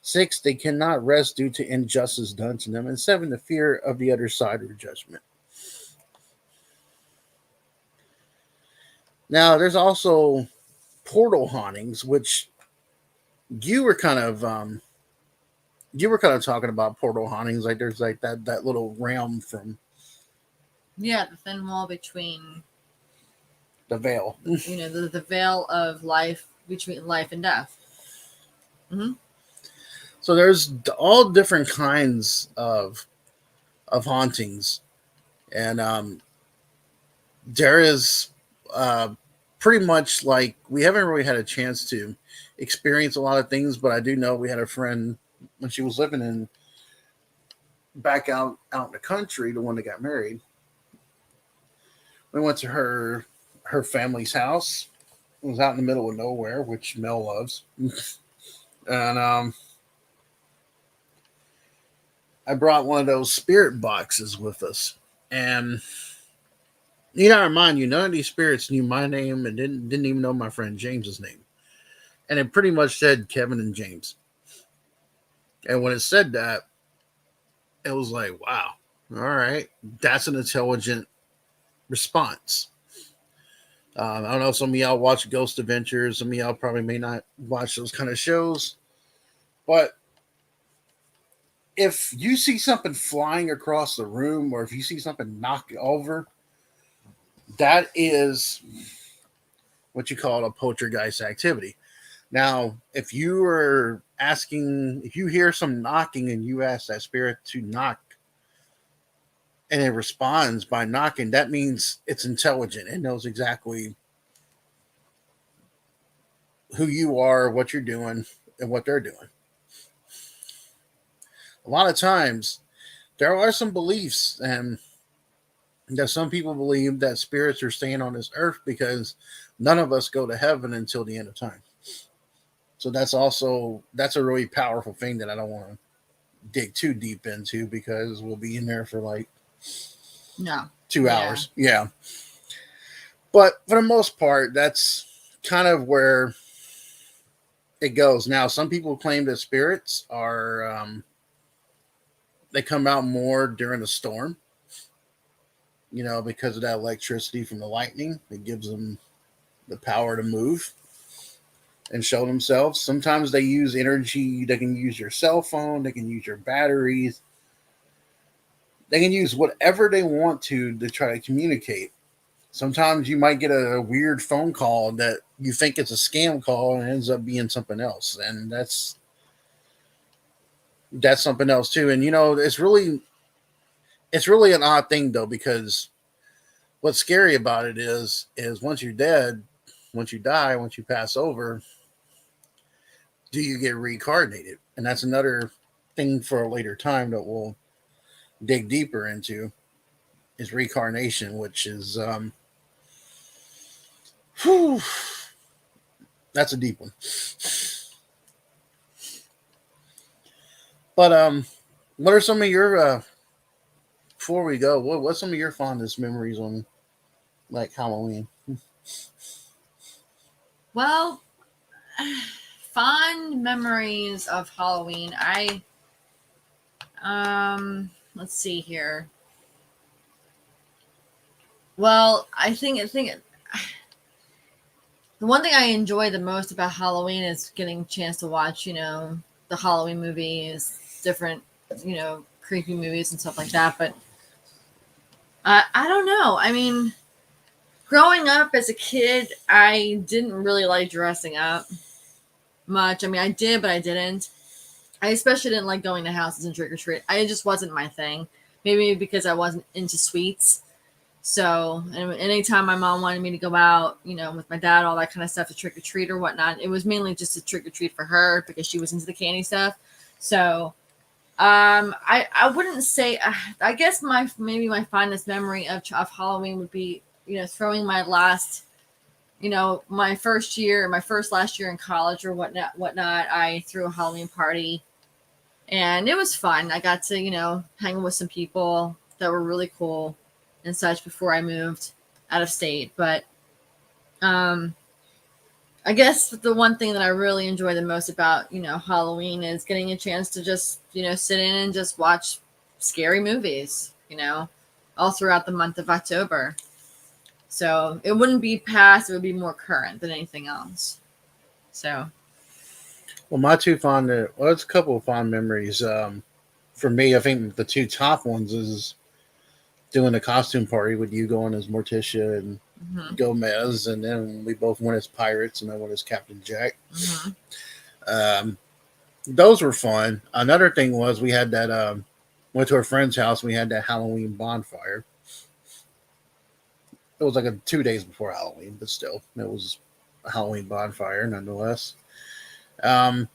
Six, they cannot rest due to injustice done to them. And seven, the fear of the other side or judgment. Now, there's also portal hauntings, which you were kind of talking about portal hauntings. Like there's like that little realm from Yeah, the thin wall between the veil. the veil of life between life and death. Mm-hmm. So there's all different kinds of hauntings, and there is pretty much like we haven't really had a chance to experience a lot of things, but I do know we had a friend when she was living in back out in the country, the one that got married. We went to her family's house. It was out in the middle of nowhere, which Mel loves, and I brought one of those spirit boxes with us, and you gotta remind you, none of these spirits knew my name and didn't even know my friend James's name. And it pretty much said Kevin and James. And when it said that, it was like, wow, all right, that's an intelligent response. I don't know, some of y'all watch Ghost Adventures, some of y'all probably may not watch those kind of shows, but if you see something flying across the room or if you see something knocked over, that is what you call a poltergeist activity. Now, if you hear some knocking and you ask that spirit to knock and it responds by knocking, that means it's intelligent. It knows exactly who you are, what you're doing, and what they're doing. A lot of times, there are some beliefs, and that some people believe that spirits are staying on this earth because none of us go to heaven until the end of time. So that's a really powerful thing that I don't want to dig too deep into because we'll be in there for like No. 2 hours. Yeah. But for the most part, that's kind of where it goes. Now, some people claim that spirits are they come out more during a storm. Because of that electricity from the lightning, it gives them the power to move and show themselves. Sometimes they use energy. They can use your cell phone. They can use your batteries. They can use whatever they want to try to communicate. Sometimes you might get a weird phone call that you think it's a scam call and it ends up being something else, and that's something else too. And it's really an odd thing though, because what's scary about it is once you're dead, once you die, once you pass over, do you get reincarnated? And that's another thing for a later time that we'll dig deeper into, is reincarnation, which is whew, that's a deep one. But what are some of your before we go? What's some of your fondest memories on like Halloween? Well, fond memories of Halloween. Let's see here. Well, I think the one thing I enjoy the most about Halloween is getting a chance to watch, the Halloween movies, different, creepy movies and stuff like that. But I don't know. I mean, growing up as a kid, I didn't really like dressing up much. I mean, I did, but I didn't. I especially didn't like going to houses and trick or treat. It just wasn't my thing. Maybe because I wasn't into sweets. So, and anytime my mom wanted me to go out, with my dad, all that kind of stuff, to trick or treat or whatnot, it was mainly just a trick or treat for her because she was into the candy stuff. So, I wouldn't say. I guess maybe my fondest memory of Halloween would be, throwing my last, my first last year in college or whatnot. I threw a Halloween party, and it was fun. I got to, hang with some people that were really cool and such before I moved out of state. But I guess the one thing that I really enjoy the most about, Halloween is getting a chance to just, sit in and just watch scary movies, all throughout the month of October. So it wouldn't be past, it would be more current than anything else. So. Well, it's a couple of fond memories. For me, I think the two top ones is doing a costume party with you going as Morticia and Gomez, and then we both went as pirates, and I went as Captain Jack. Those were fun. Another thing was we had that went to a friend's house. And we had that Halloween bonfire. It was like 2 days before Halloween, but still, it was a Halloween bonfire nonetheless. What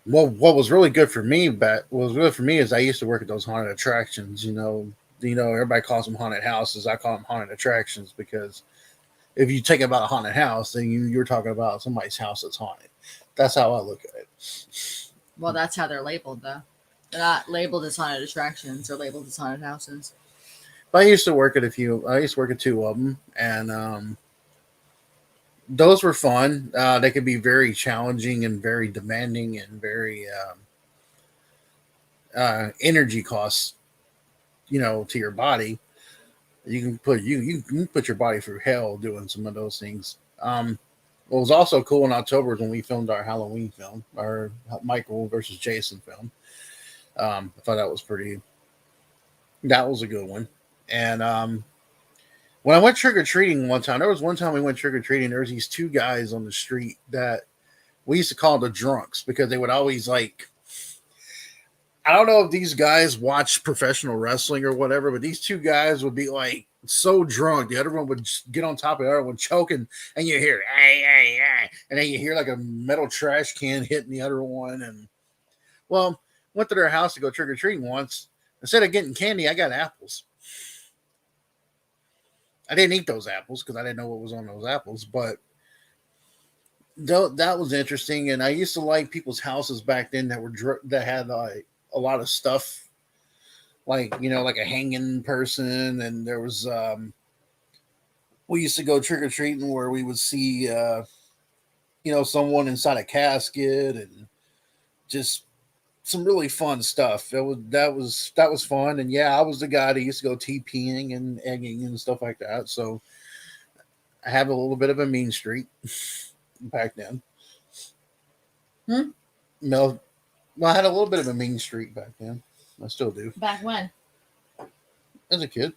was really good for me, is I used to work at those haunted attractions. Everybody calls them haunted houses. I call them haunted attractions because if you think about a haunted house, then you're talking about somebody's house that's haunted. That's how I look at it. Well, that's how they're labeled, though. They're not labeled as haunted attractions. They're labeled as haunted houses. But I used to work at a few. I used to work at two of them, and those were fun. They could be very challenging and very demanding and very energy costs, to your body. You can put your body through hell doing some of those things. What was also cool in October is when we filmed our Halloween film, our Michael versus Jason film. I thought that was a good one. And when I went trick or treating one time, we went trick or treating. There was these two guys on the street that we used to call the drunks because they would always like. I don't know if these guys watch professional wrestling or whatever, but these two guys would be like so drunk. The other one would get on top of the other one, choking, and you hear, hey, hey, hey. And then you hear like a metal trash can hitting the other one. And well, went to their house to go trick or treating once. Instead of getting candy, I got apples. I didn't eat those apples because I didn't know what was on those apples, but that was interesting. And I used to like people's houses back then that had like a lot of stuff, like like a hanging person, and there was we used to go trick or treating where we would see someone inside a casket and just some really fun stuff. That was fun, and yeah, I was the guy that used to go TPing and egging and stuff like that. So I have a little bit of a mean streak back then. Hmm? No, well, I had a little bit of a mean streak back then. I still do. Back when? As a kid.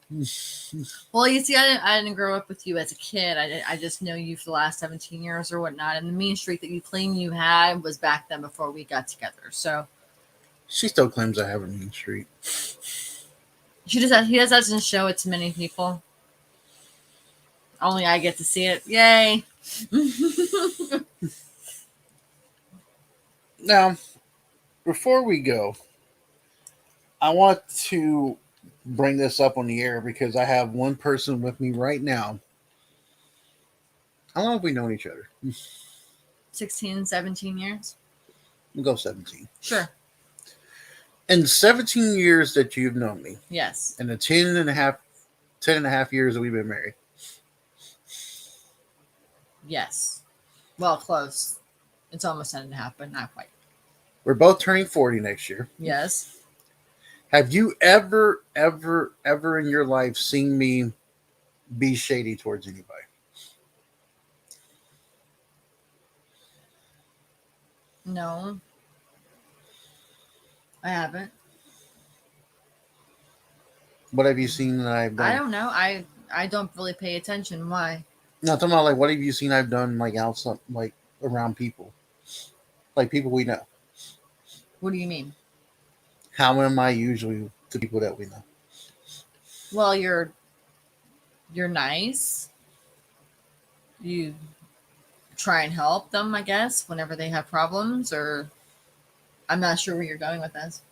Well, you see, I didn't grow up with you as a kid. I just know you for the last 17 years or whatnot. And the mean streak that you claim you had was back then before we got together. So She still claims I have a mean streak. he doesn't show it to many people. Only I get to see it. Yay. Now, before we go, I want to bring this up on the air because I have one person with me right now. How long have we known each other? 16, 17 years? We'll go 17. Sure. In 17 years that you've known me, Yes. and the 10 and a half years that we've been married. Yes. Well, close. It's almost 10.5, but not quite. We're both turning 40 next year. Yes. Have you ever in your life seen me be shady towards anybody? No. I haven't. What have you seen that I've done? I don't know. I don't really pay attention. Why? No, I'm talking about like what have you seen I've done like outside, like around people, like people we know. What do you mean? How am I usually to people that we know? Well, you're nice. You try and help them, I guess, whenever they have problems, or I'm not sure where you're going with this.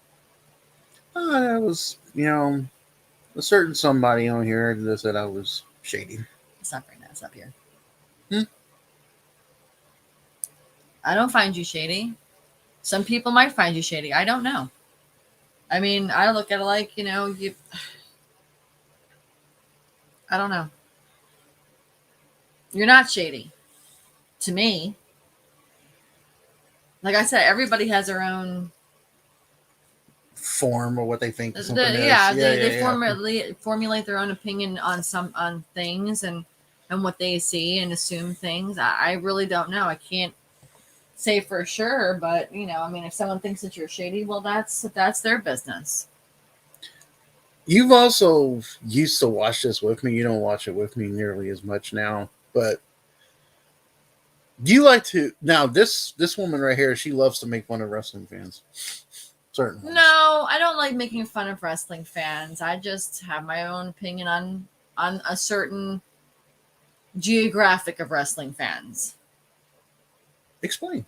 It was, a certain somebody on here that said I was shady. It's not right now. It's up here. Hmm? I don't find you shady. Some people might find you shady. I don't know. I mean, I look at it like, I don't know. You're not shady to me. Like I said, everybody has their own form or what they think something is. They formulate their own opinion on things and what they see and assume things. I really don't know. I can't say for sure, but if someone thinks that you're shady, well, that's their business. You've also used to watch this with me. You don't watch it with me nearly as much now, but do you like to now? This woman right here, she loves to make fun of wrestling fans. Certainly. No, I don't like making fun of wrestling fans. I just have my own opinion on a certain geographic of wrestling fans. Explain.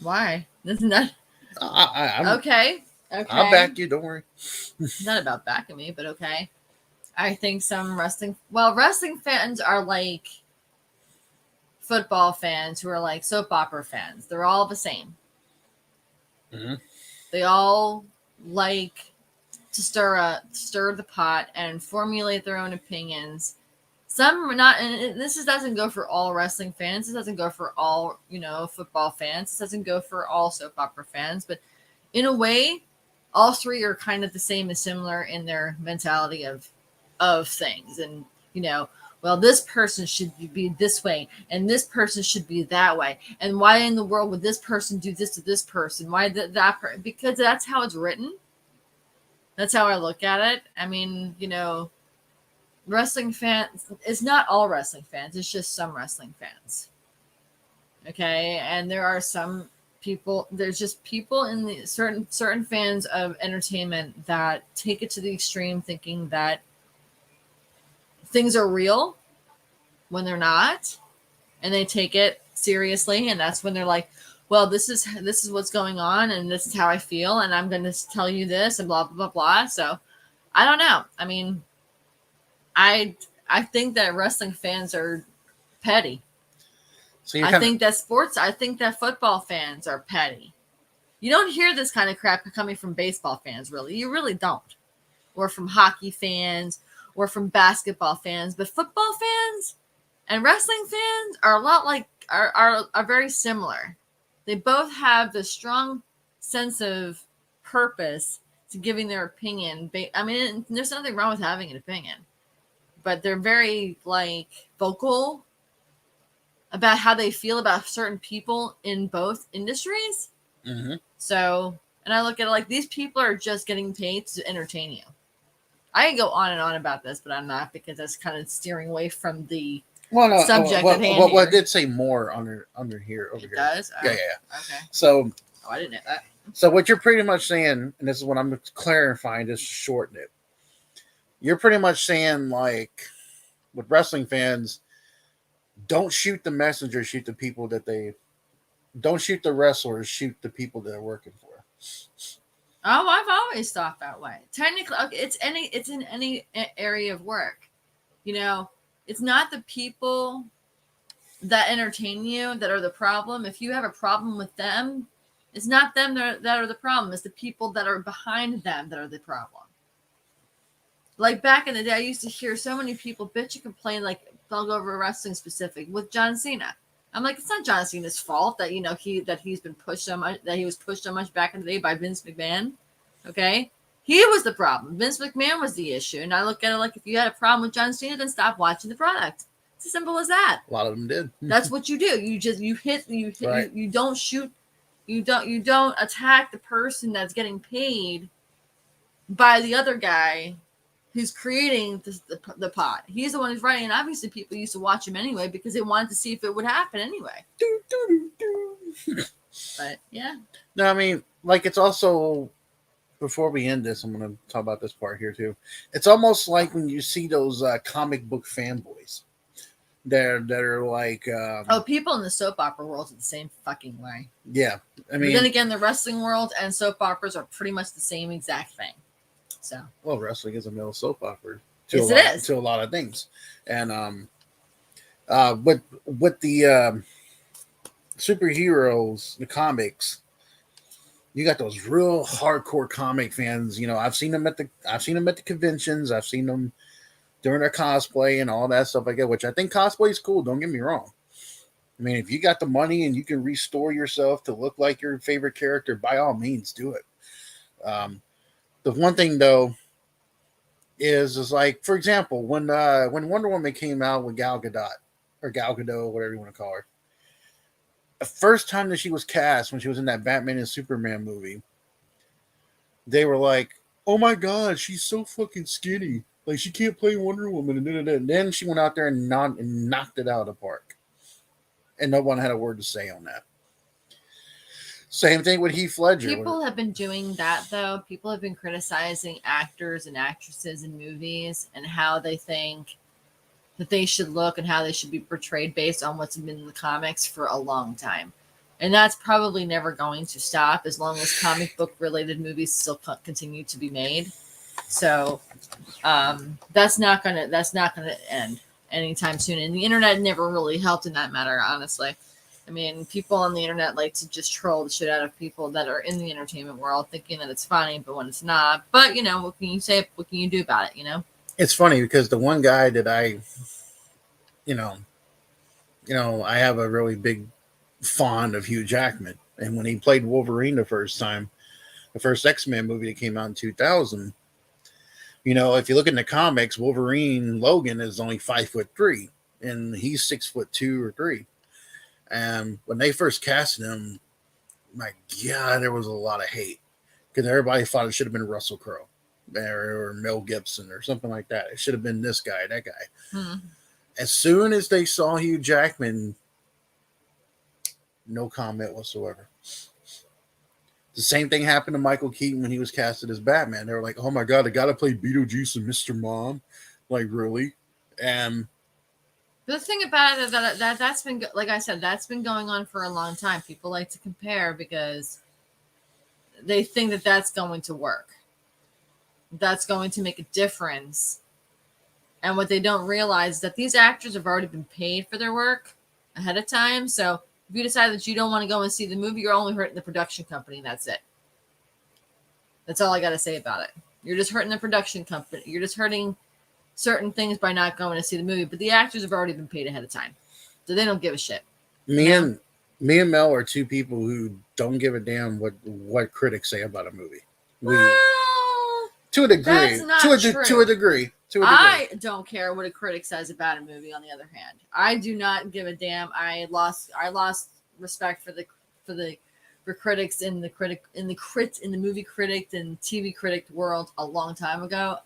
Why? Isn't that I'm okay? Okay. I'll back you. Don't worry. It's not about backing me, but okay. I think some wrestling fans are like football fans who are like soap opera fans. They're all the same. Mm-hmm. They all like to stir the pot and formulate their own opinions. Some are not, and doesn't go for all wrestling fans. This doesn't go for all, football fans. This doesn't go for all soap opera fans. But in a way, all three are kind of the same and similar in their mentality of things. And, well, this person should be this way, and this person should be that way. And why in the world would this person do this to this person? Why that person? Because that's how it's written. That's how I look at it. I mean, wrestling fans, it's not all wrestling fans. It's just some wrestling fans. Okay. And there are some people, there's just people in the certain fans of entertainment that take it to the extreme, thinking that things are real when they're not, and they take it seriously. And that's when they're like, well, this is what's going on, and this is how I feel, and I'm going to tell you this, and blah, blah, blah, blah. So I don't know. I mean, I think that wrestling fans are petty. So I think that football fans are petty. You don't hear this kind of crap coming from baseball fans, really. You really don't. Or from hockey fans, or from basketball fans. But football fans, And wrestling fans are a lot like are very similar. They both have the strong sense of purpose to giving their opinion. I mean, there's nothing wrong with having an opinion, but they're very like vocal about how they feel about certain people in both industries. Mm-hmm. So, and I look at it like these people are just getting paid to entertain you. I can go on and on about this, but I'm not, because that's kind of steering away from the subject at hand. Well, I did say more under here over it here. does? Oh, yeah. Okay. So, I didn't know that. So what you're pretty much saying, and this is what I'm clarifying, just to shorten it. You're pretty much saying, like, with wrestling fans, don't shoot the messenger, shoot the people that they. Don't shoot the wrestlers, shoot the people they're working for. Oh, I've always thought that way. Technically, okay, it's in any area of work. You know, it's not the people that entertain you that are the problem. If you have a problem with them, it's not them that are the problem. It's the people that are behind them that are the problem. Like back in the day, I used to hear so many people bitch and complain, like they'll go over wrestling specific with John Cena. I'm like, it's not John Cena's fault that he's been pushed so much, that he was pushed so much back in the day by Vince McMahon. Okay, he was the problem. Vince McMahon was the issue, and I look at it like, if you had a problem with John Cena, then stop watching the product. It's as simple as that. A lot of them did. That's what you do. You hit. Right. You don't shoot. You don't attack the person that's getting paid by the other guy who's creating the pot. He's the one who's writing, and obviously people used to watch him anyway because they wanted to see if it would happen anyway. But yeah. No, I mean, like, it's also, before we end this, I'm going to talk about this part here too. It's almost like when you see those comic book fanboys that are like, people in the soap opera world are the same fucking way. Yeah, I mean, but then again, the wrestling world and soap operas are pretty much the same exact thing. So, well, wrestling is a male soap opera to a lot of things, and with the superheroes, the comics, you got those real hardcore comic fans. You know, I've seen them at the conventions. I've seen them during their cosplay and all that stuff like that, which I think cosplay is cool. Don't get me wrong. I mean, if you got the money and you can restore yourself to look like your favorite character, by all means, do it. The one thing though is like, for example, when Wonder Woman came out with Gal Gadot, whatever you want to call her, the first time that she was cast, when she was in that Batman and Superman movie, they were like, "Oh my God, she's so fucking skinny. Like, she can't play Wonder Woman." And then she went out there and knocked it out of the park, and no one had a word to say on that. Same thing with Heath Ledger. People have been doing that, though. People have been criticizing actors and actresses in movies and how they think that they should look and how they should be portrayed based on what's been in the comics for a long time. And that's probably never going to stop as long as comic book related movies still continue to be made. So that's not gonna end anytime soon. And the internet never really helped in that matter, honestly. I mean, people on the internet like to just troll the shit out of people that are in the entertainment world, thinking that it's funny, but when it's not. But, you know, what can you say? What can you do about it, you know? It's funny because the one guy that I have a really big fond of Hugh Jackman. And when he played Wolverine the first time, the first X-Men movie that came out in 2000, you know, if you look in the comics, Wolverine Logan is only 5'3", and he's 6'2" or 3. And when they first casted him, my God, there was a lot of hate because everybody thought it should have been Russell Crowe or Mel Gibson or something like that. It should have been this guy, that guy. As soon as they saw Hugh Jackman, no comment whatsoever. The same thing happened to Michael Keaton when he was casted as Batman. They were like, "Oh my God, I got to play Beetlejuice and Mr. Mom." Like, really? And the thing about it is that's been, like I said, that's been going on for a long time. People like to compare because they think that that's going to work. That's going to make a difference. And what they don't realize is that these actors have already been paid for their work ahead of time. So if you decide that you don't want to go and see the movie, you're only hurting the production company, and that's it. That's all I got to say about it. You're just hurting the production company. You're just hurting certain things by not going to see the movie, but the actors have already been paid ahead of time, so they don't give a shit. Me and Mel are two people who don't give a damn what critics say about a movie. Well, to a degree, that's not true. To a degree. I don't care what a critic says about a movie. On the other hand, I do not give a damn. I lost respect for critics in the movie critic and TV critic world a long time ago.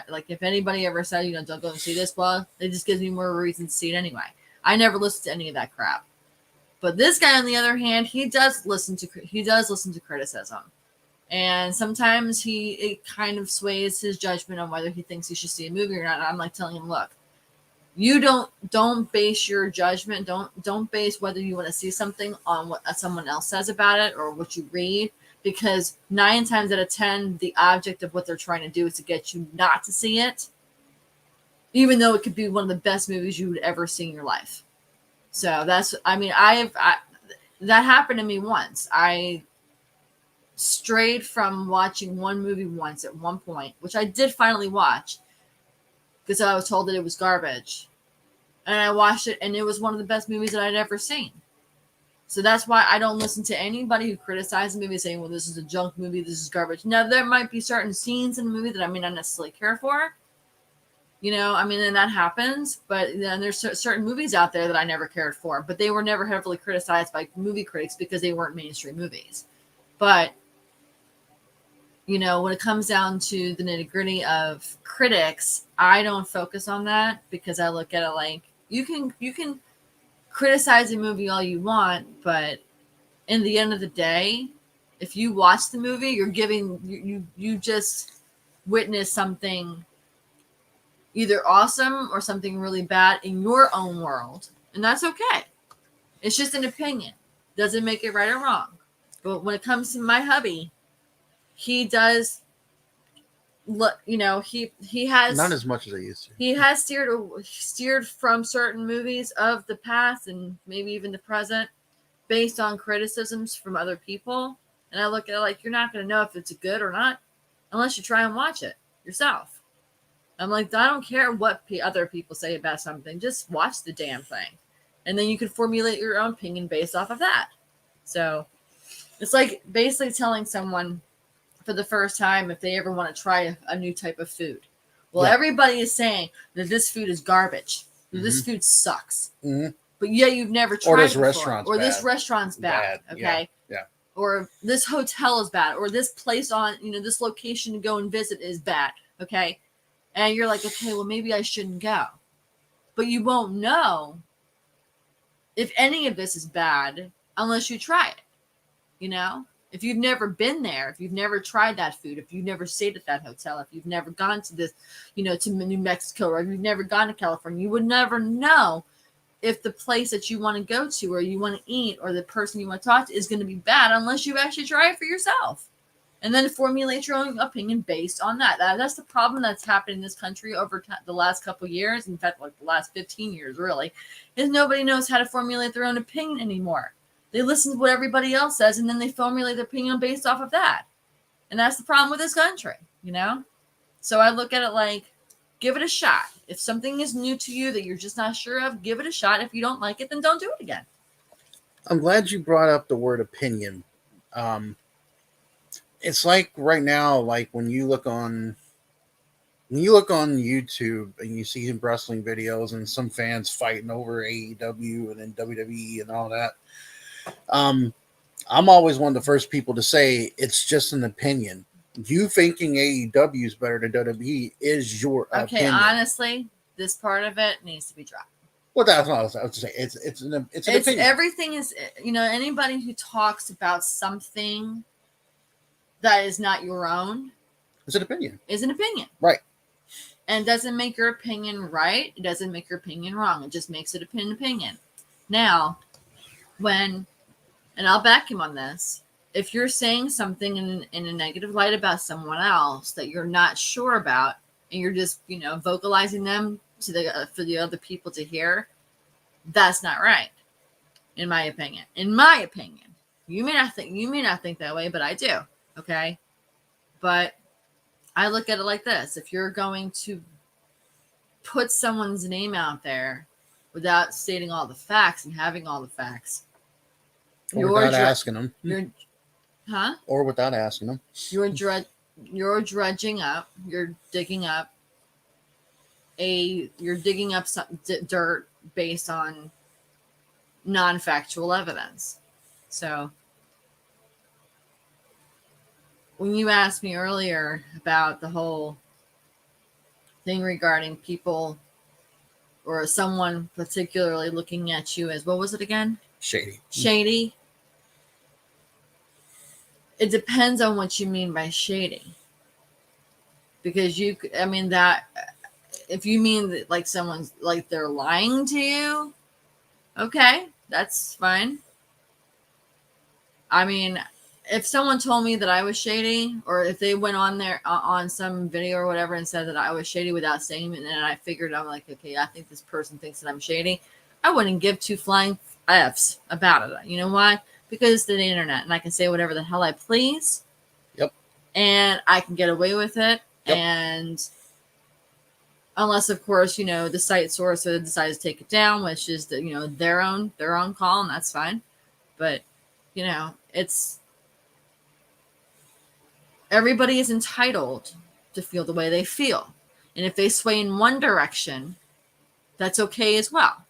Like if anybody ever said, don't go and see this, well, it just gives me more reason to see it anyway. I never listened to any of that crap. But this guy, on the other hand, he does listen to criticism. And sometimes it kind of sways his judgment on whether he thinks he should see a movie or not. And I'm like telling him, look, you don't base your judgment, don't base whether you want to see something on what someone else says about it or what you read, because 9 times out of 10, the object of what they're trying to do is to get you not to see it, even though it could be one of the best movies you would ever see in your life. So that happened to me once. I strayed from watching one movie once at one point, which I did finally watch because I was told that it was garbage. And I watched it, and it was one of the best movies that I'd ever seen. So that's why I don't listen to anybody who criticizes the movie saying, well, this is a junk movie, this is garbage. Now, there might be certain scenes in the movie that I may not necessarily care for. And that happens. But then there's certain movies out there that I never cared for. But they were never heavily criticized by movie critics because they weren't mainstream movies. But when it comes down to the nitty gritty of critics, I don't focus on that because I look at it like you can criticize a movie all you want, but in the end of the day, if you watch the movie, you're giving you just witness something either awesome or something really bad in your own world, and that's okay. It's just an opinion. Doesn't make it right or wrong. But when it comes to my hubby, he does look, he has not as much as I used to. He has steered from certain movies of the past and maybe even the present based on criticisms from other people. And I look at it like, you're not going to know if it's good or not unless you try and watch it yourself. I'm like, I don't care what other people say about something. Just watch the damn thing. And then you can formulate your own opinion based off of that. So it's like basically telling someone for the first time if they ever want to try a new type of food. Well, Everybody is saying that this food is garbage. Mm-hmm. This food sucks. Mm-hmm. But you've never tried it before. Or this restaurant's bad. Okay. Yeah. Or this hotel is bad. Or this place on, this location to go and visit is bad. Okay. And you're like, okay, well, maybe I shouldn't go. But you won't know if any of this is bad unless you try it. If you've never been there, if you've never tried that food, if you've never stayed at that hotel, if you've never gone to this, to New Mexico, or if you've never gone to California, you would never know if the place that you want to go to or you want to eat or the person you want to talk to is going to be bad unless you actually try it for yourself. And then formulate your own opinion based on that. That's the problem that's happened in this country over the last couple of years. In fact, like the last 15 years, really, is nobody knows how to formulate their own opinion anymore. They listen to what everybody else says, and then they formulate their opinion based off of that. And that's the problem with this country, So I look at it like, give it a shot. If something is new to you that you're just not sure of, give it a shot. If you don't like it, then don't do it again. I'm glad you brought up the word opinion. It's like right now, like when you look on YouTube and you see some wrestling videos and some fans fighting over AEW and then WWE and all that. I'm always one of the first people to say it's just an opinion. You thinking AEW is better than WWE is your opinion. Okay, honestly, this part of it needs to be dropped. Well, that's what I was saying. It's an opinion. Everything is, anybody who talks about something that is not your own is an opinion. Right. And it doesn't make your opinion right. It doesn't make your opinion wrong. It just makes it an opinion. Now, and I'll back him on this, if you're saying something in a negative light about someone else that you're not sure about, and you're just, vocalizing them to for the other people to hear, that's not right, in my opinion. You may not think that way, but I do. Okay. But I look at it like this. If you're going to put someone's name out there without stating all the facts and having all the facts. Or without asking them. Or without asking them. You're dredging up. You're digging up some dirt based on non-factual evidence. So when you asked me earlier about the whole thing regarding people or someone particularly looking at you as, what was it again? Shady. It depends on what you mean by shady. Because that if you mean that like someone's like they're lying to you, okay, that's fine. I mean, if someone told me that I was shady, or if they went on there on some video or whatever and said that I was shady without saying it, and I figured, I'm like, okay, I think this person thinks that I'm shady, I wouldn't give two flying F's about it. You know why? Because it's the internet, and I can say whatever the hell I please. Yep. And I can get away with it. Yep. And unless, of course, the site source decides to take it down, which is their own call, and that's fine. But it's everybody is entitled to feel the way they feel, and if they sway in one direction, that's okay as well.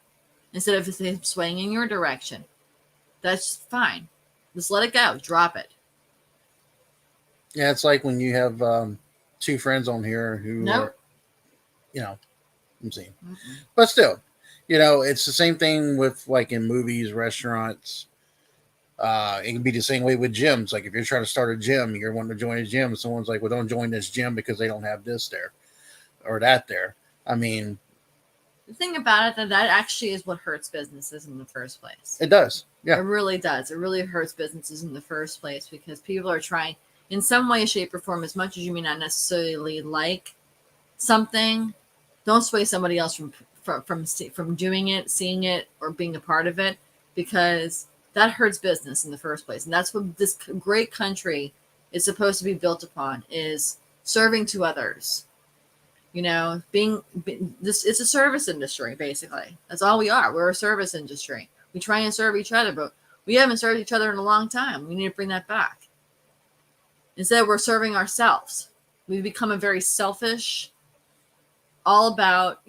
Instead of swaying in your direction, that's fine. Just let it go. Drop it. Yeah, it's like when you have two friends on here who are, I'm seeing. Mm-hmm. But still, it's the same thing with like in movies, restaurants. It can be the same way with gyms. Like if you're trying to start a gym, you're wanting to join a gym. Someone's like, well, don't join this gym because they don't have this there or that there. I mean, the thing about it, that actually is what hurts businesses in the first place. It does. Yeah. It really does. It really hurts businesses in the first place because people are trying in some way, shape, or form, as much as you may not necessarily like something, don't sway somebody else from doing it, seeing it, or being a part of it, because that hurts business in the first place. And that's what this great country is supposed to be built upon, is serving to others. It's a service industry, basically. That's all we are. We're a service industry. We try and serve each other, but we haven't served each other in a long time. We need to bring that back. Instead, we're serving ourselves. We've become a very selfish, all about,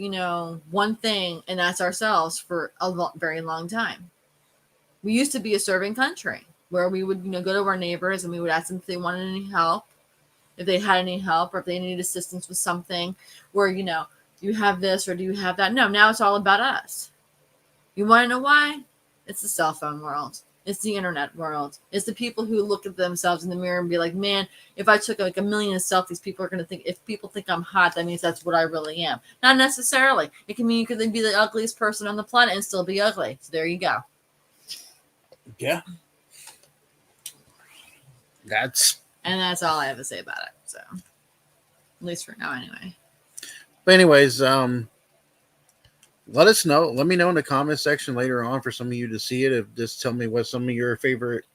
one thing, and that's ourselves for a very long time. We used to be a serving country where we would, go to our neighbors and we would ask them if they wanted any help, if they had any help, or if they needed assistance with something, where, you have this or do you have that? No, now it's all about us. You want to know why? It's the cell phone world. It's the internet world. It's the people who look at themselves in the mirror and be like, man, if I took like a million selfies, people are going to think, if people think I'm hot, that means that's what I really am. Not necessarily. It can mean you could be the ugliest person on the planet and still be ugly. So there you go. Yeah. That's all I have to say about it. So at least for now, anyway. But anyways, let us know. Let me know in the comment section later on for some of you to see it. Just tell me what some of your favorite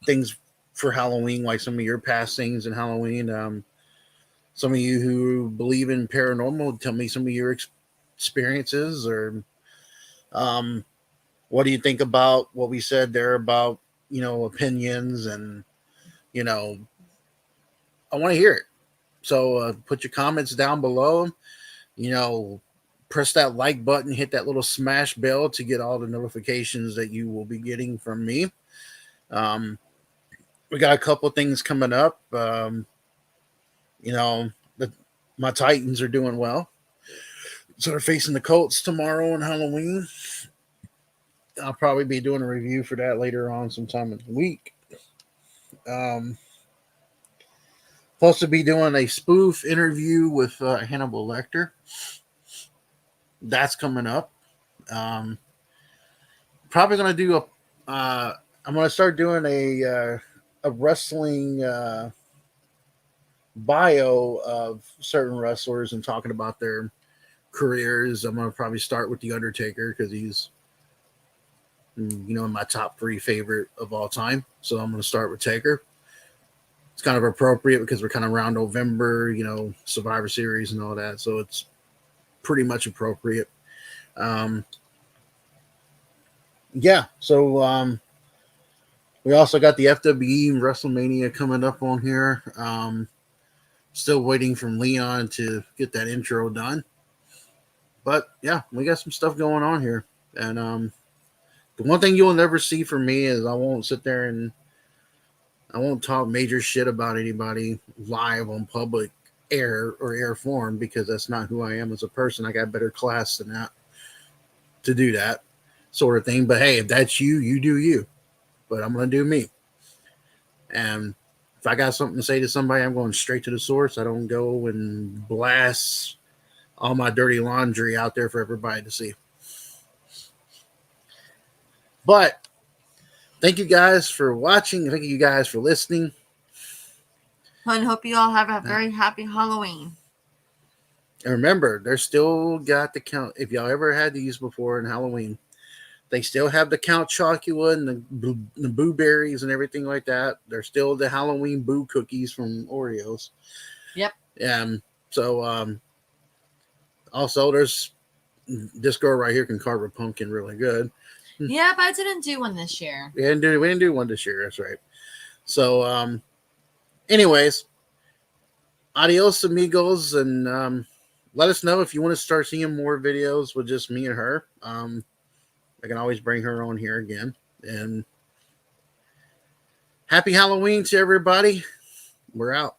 things for Halloween, like some of your past things in Halloween. Some of you who believe in paranormal, tell me some of your experiences, or what do you think about what we said there about, opinions, and, I want to hear it. So put your comments down below, press that like button, hit that little smash bell to get all the notifications that you will be getting from me. We got a couple things coming up. My Titans are doing well. So they're facing the Colts tomorrow on Halloween. I'll probably be doing a review for that later on sometime in the week. Supposed to be doing a spoof interview with Hannibal Lecter. That's coming up. Probably going to do I'm going to start doing a wrestling bio of certain wrestlers and talking about their careers. I'm going to probably start with The Undertaker because he's, my top 3 favorite of all time. So I'm going to start with Taker. It's kind of appropriate because we're kind of around November, Survivor Series and all that. So it's pretty much appropriate. Yeah, so we also got the FWE WrestleMania coming up on here. Still waiting from Leon to get that intro done. But yeah, we got some stuff going on here. And the one thing you'll never see from me is I won't sit there and I won't talk major shit about anybody live on public air or air form, because that's not who I am as a person. I got better class than that to do that sort of thing. But hey, if that's you, you do you. But I'm going to do me. And if I got something to say to somebody, I'm going straight to the source. I don't go and blast all my dirty laundry out there for everybody to see. But thank you guys for watching. Thank you guys for listening. And hope you all have a very happy Halloween. And remember, they're still got the count. If y'all ever had these before in Halloween, they still have the Count Chocula and the Boo Berries and everything like that. They're still the Halloween Boo cookies from Oreos. Yep. So also there's this girl right here can carve a pumpkin really good. Yeah, but I didn't do one this year. We didn't do one this year. That's right. So anyways, adios amigos, and let us know if you want to start seeing more videos with just me and her. I can always bring her on here again. And happy Halloween to everybody. We're out.